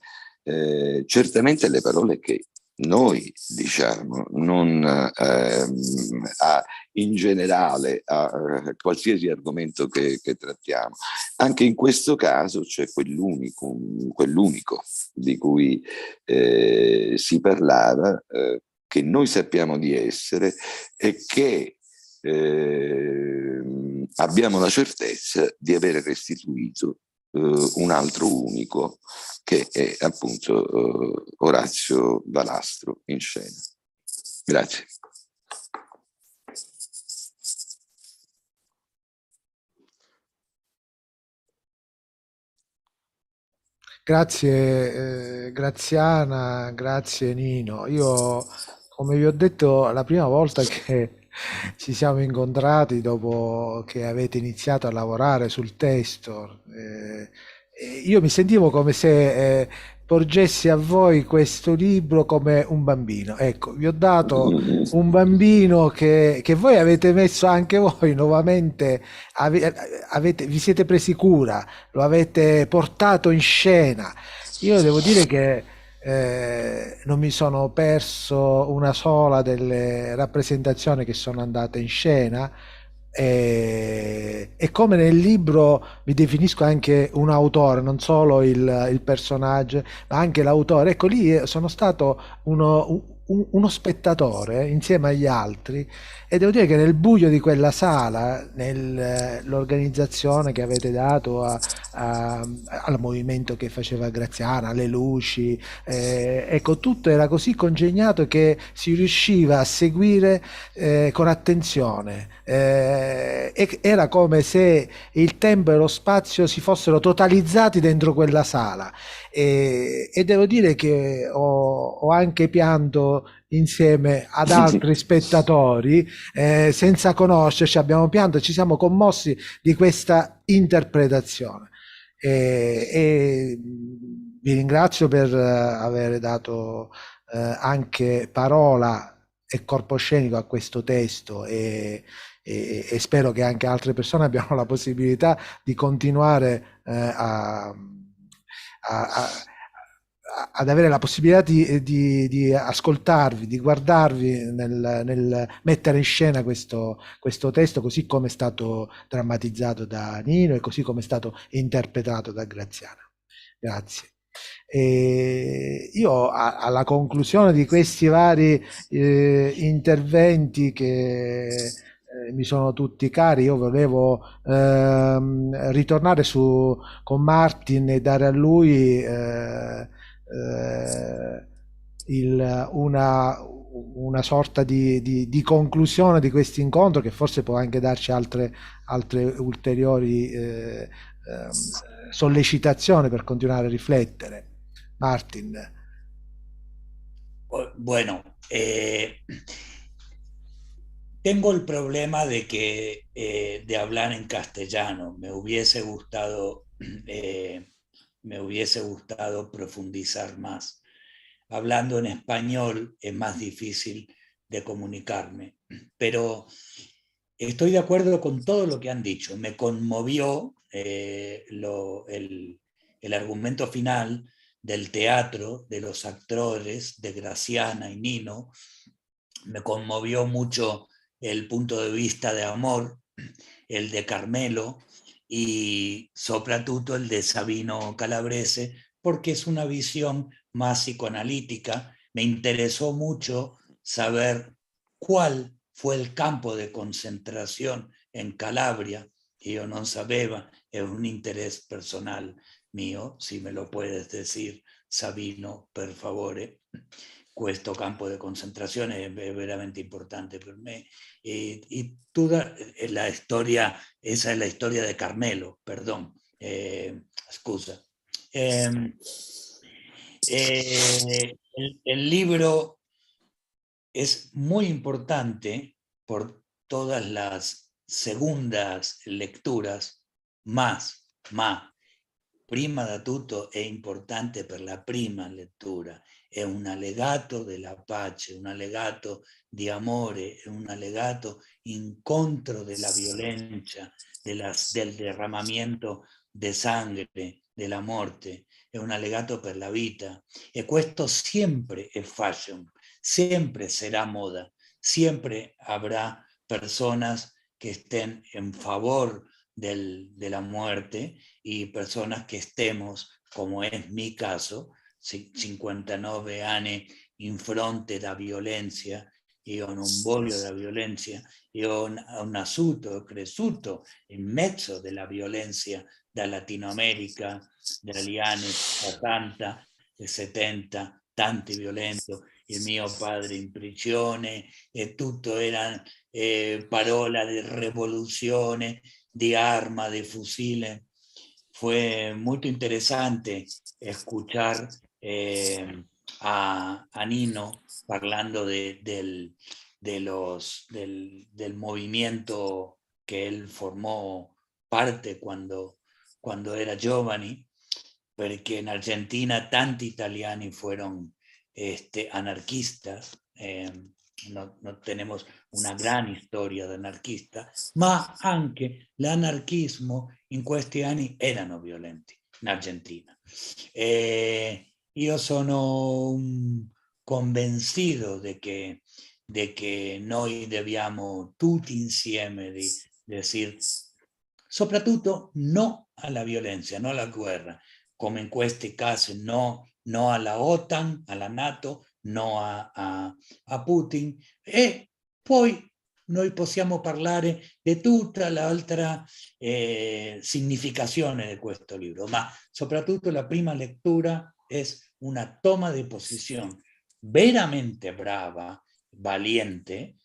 certamente le parole che noi diciamo, non in generale a qualsiasi argomento che trattiamo. Anche in questo caso c'è quell'unico di cui si parlava, che noi sappiamo di essere e che abbiamo la certezza di avere restituito un altro unico, che è appunto Orazio Valastro in scena. Grazie. Grazie Graziana, grazie Nino. Io, come vi ho detto, la prima volta che ci siamo incontrati dopo che avete iniziato a lavorare sul testo, io mi sentivo come se porgessi a voi questo libro come un bambino. Ecco, vi ho dato un bambino che voi avete messo anche voi nuovamente, vi siete presi cura, lo avete portato in scena. Io devo dire che non mi sono perso una sola delle rappresentazioni che sono andate in scena, e come nel libro mi definisco anche un autore, non solo il personaggio, ma anche l'autore. Ecco, lì sono stato uno spettatore insieme agli altri, e devo dire che nel buio di quella sala, nell'organizzazione che avete dato al movimento che faceva Graziana, le luci, ecco, tutto era così congegnato che si riusciva a seguire con attenzione. Era come se il tempo e lo spazio si fossero totalizzati dentro quella sala, e devo dire che ho anche pianto insieme ad altri spettatori, senza conoscerci, abbiamo pianto, ci siamo commossi di questa interpretazione, e vi ringrazio per aver dato anche parola e corpo scenico a questo testo, e spero che anche altre persone abbiano la possibilità di continuare ad avere la possibilità di ascoltarvi, di guardarvi nel mettere in scena questo testo, così come è stato drammatizzato da Nino e così come è stato interpretato da Graziana. Grazie. E io alla conclusione di questi vari interventi che mi sono tutti cari, io volevo ritornare con Martin e dare a lui una sorta di conclusione di questo incontro, che forse può anche darci altre ulteriori sollecitazioni per continuare a riflettere. Martin. Bueno, tengo el problema de que de hablar en castellano. Me hubiese gustado profundizar más. Hablando en español es más difícil de comunicarme, pero estoy de acuerdo con todo lo que han dicho. Me conmovió el argumento final del teatro, de los actores, de Graziana y Nino. Me conmovió mucho el punto de vista de amor, el de Carmelo, y soprattutto el de Sabino Calabrese, porque es una visión más psicoanalítica. Me interesó mucho saber cuál fue el campo de concentración en Calabria, que yo no sabía, es un interés personal mío, si me lo puedes decir, Sabino, per favore. Questo campo di concentrazione è veramente importante per me. Y toda la storia, esa es la historia de Carmelo, perdón, scusa. El libro es muy importante por todas las segundas lecturas, ma prima da tutto è importante per la prima lettura. È un allegato della pace, un allegato di amore, è un allegato incontro della violenza, del derramamiento de sangue, della morte, è un allegato per la vita. E questo sempre è fashion, siempre será moda, siempre habrá personas que estén en favor de la muerte y personas que estemos, como es mi caso, 59 anni in fronte da violenza. Io non voglio la violenza, io ho nasciuto, ho cresciuto in mezzo della violenza da Latinoamerica, dagli anni 70 e 70, tanti violenze, il mio padre in prigione, e tutto era parola di rivoluzione, di arma, di fucile. Fue muy interesante escuchar a Nino parlando del movimiento que él formó parte cuando era giovane, perché in Argentina tanti italiani fueron anarquistas. No tenemos una gran historia de anarquista, ma anche l'anarchismo in questi anni erano violenti in Argentina. Io sono convencido de que noi dobbiamo tutti insieme decir, soprattutto no alla violenza, no alla guerra, come in questi casi no alla OTAN, alla NATO, no a Putin, e poi noi possiamo parlare di tutta l'altra significazione di questo libro, ma soprattutto la prima lettura è una toma di posizione veramente brava, valiente,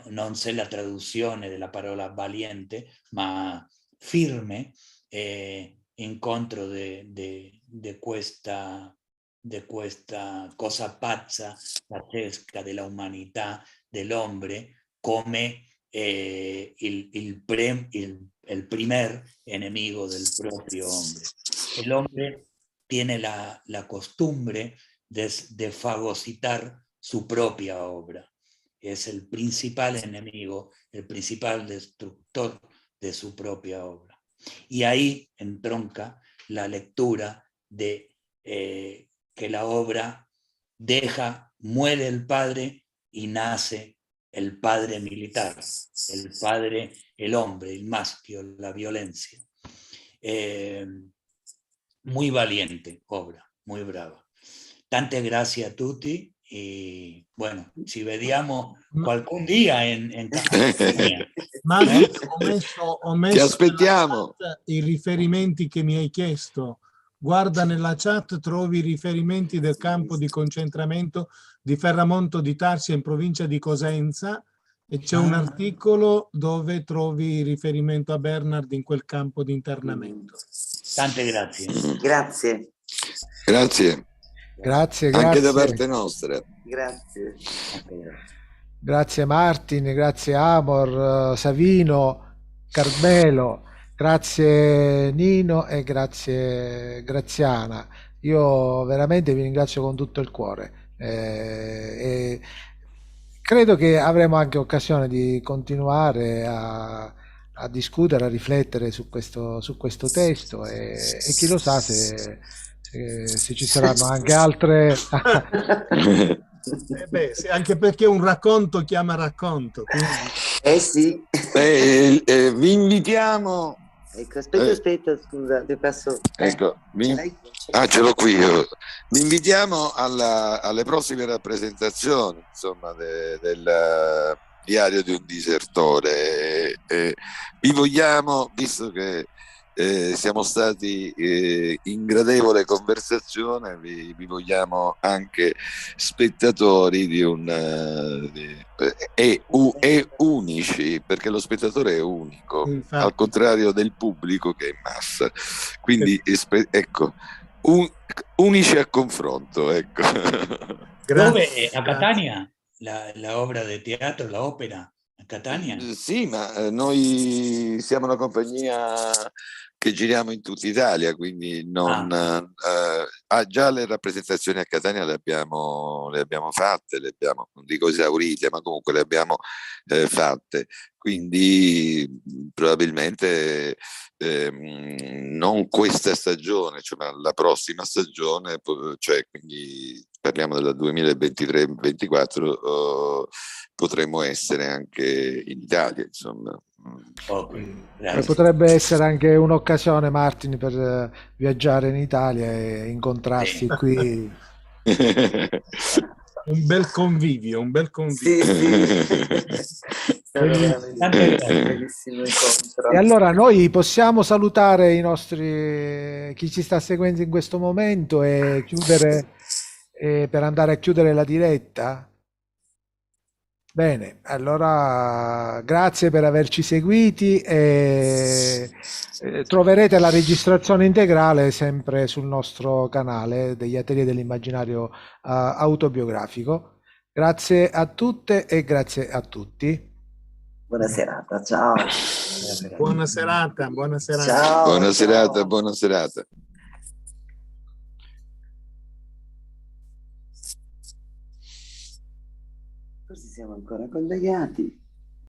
non sé la traduzione della parola valiente, ma firme, incontro de questa cosa pazza, pazzesca della umanità, dell'uomo, come il primer enemigo del propio hombre. El hombre tiene la costumbre de fagocitar su propia obra. Es el principal enemigo, el principal destructor de su propia obra. Y ahí entronca la lectura de que la obra muere el padre y nace el padre militar, el padre, el hombre, el maschio, la violencia. Muy valiente obra, muy brava. Tante grazie a tutti e bueno, ci vediamo qualcun dia in Campania. Marco, ho messo Ti aspettiamo. i riferimenti che mi hai chiesto. Guarda nella chat, trovi i riferimenti del campo di concentramento di Ferramonto di Tarsia in provincia di Cosenza, e c'è un articolo dove trovi riferimento a Bernard in quel campo di internamento. Tante grazie. Grazie. Grazie. Grazie, Anche da grazie. parte nostra. Grazie. Grazie Martin, grazie Amor, Savino, Carmelo, grazie Nino e grazie Graziana. Io veramente vi ringrazio con tutto il cuore. E credo che avremo anche occasione di continuare a discutere, a riflettere su questo testo e chi lo sa se ci saranno anche altre Anche perché un racconto chiama racconto. Quindi... Sì. Vi invitiamo. Ecco, aspetta, scusa, ti passo. Ecco, ce l'ho qui io. Vi invitiamo alle prossime rappresentazioni, insomma, del diario di un disertore. Vi vogliamo, visto che siamo stati in gradevole conversazione, vi vogliamo anche spettatori e unici, perché lo spettatore è unico, Infatti. al contrario del pubblico che è in massa. Quindi ecco, unici a confronto, ecco. Dove? A Catania? La obra di teatro, la opera? A Catania? Sì, ma noi siamo una compagnia che giriamo in tutta Italia, quindi già le rappresentazioni a Catania le abbiamo fatte, non dico esaurite, ma comunque le abbiamo fatte. Quindi probabilmente non questa stagione, cioè, ma la prossima stagione, cioè quindi parliamo della 2023-24, potremmo essere anche in Italia, insomma. Potrebbe essere anche un'occasione, Martin, per viaggiare in Italia e incontrarsi qui. Un bel convivio. Sì. Bellissimo incontro. E allora noi possiamo salutare chi ci sta seguendo in questo momento e chiudere per andare a chiudere la diretta? Bene, allora grazie per averci seguiti e troverete la registrazione integrale sempre sul nostro canale degli Atelier dell'Immaginario Autobiografico. Grazie a tutte e grazie a tutti. Buona serata, ciao. Buona serata. Ciao. Buona serata. Così siamo ancora collegati.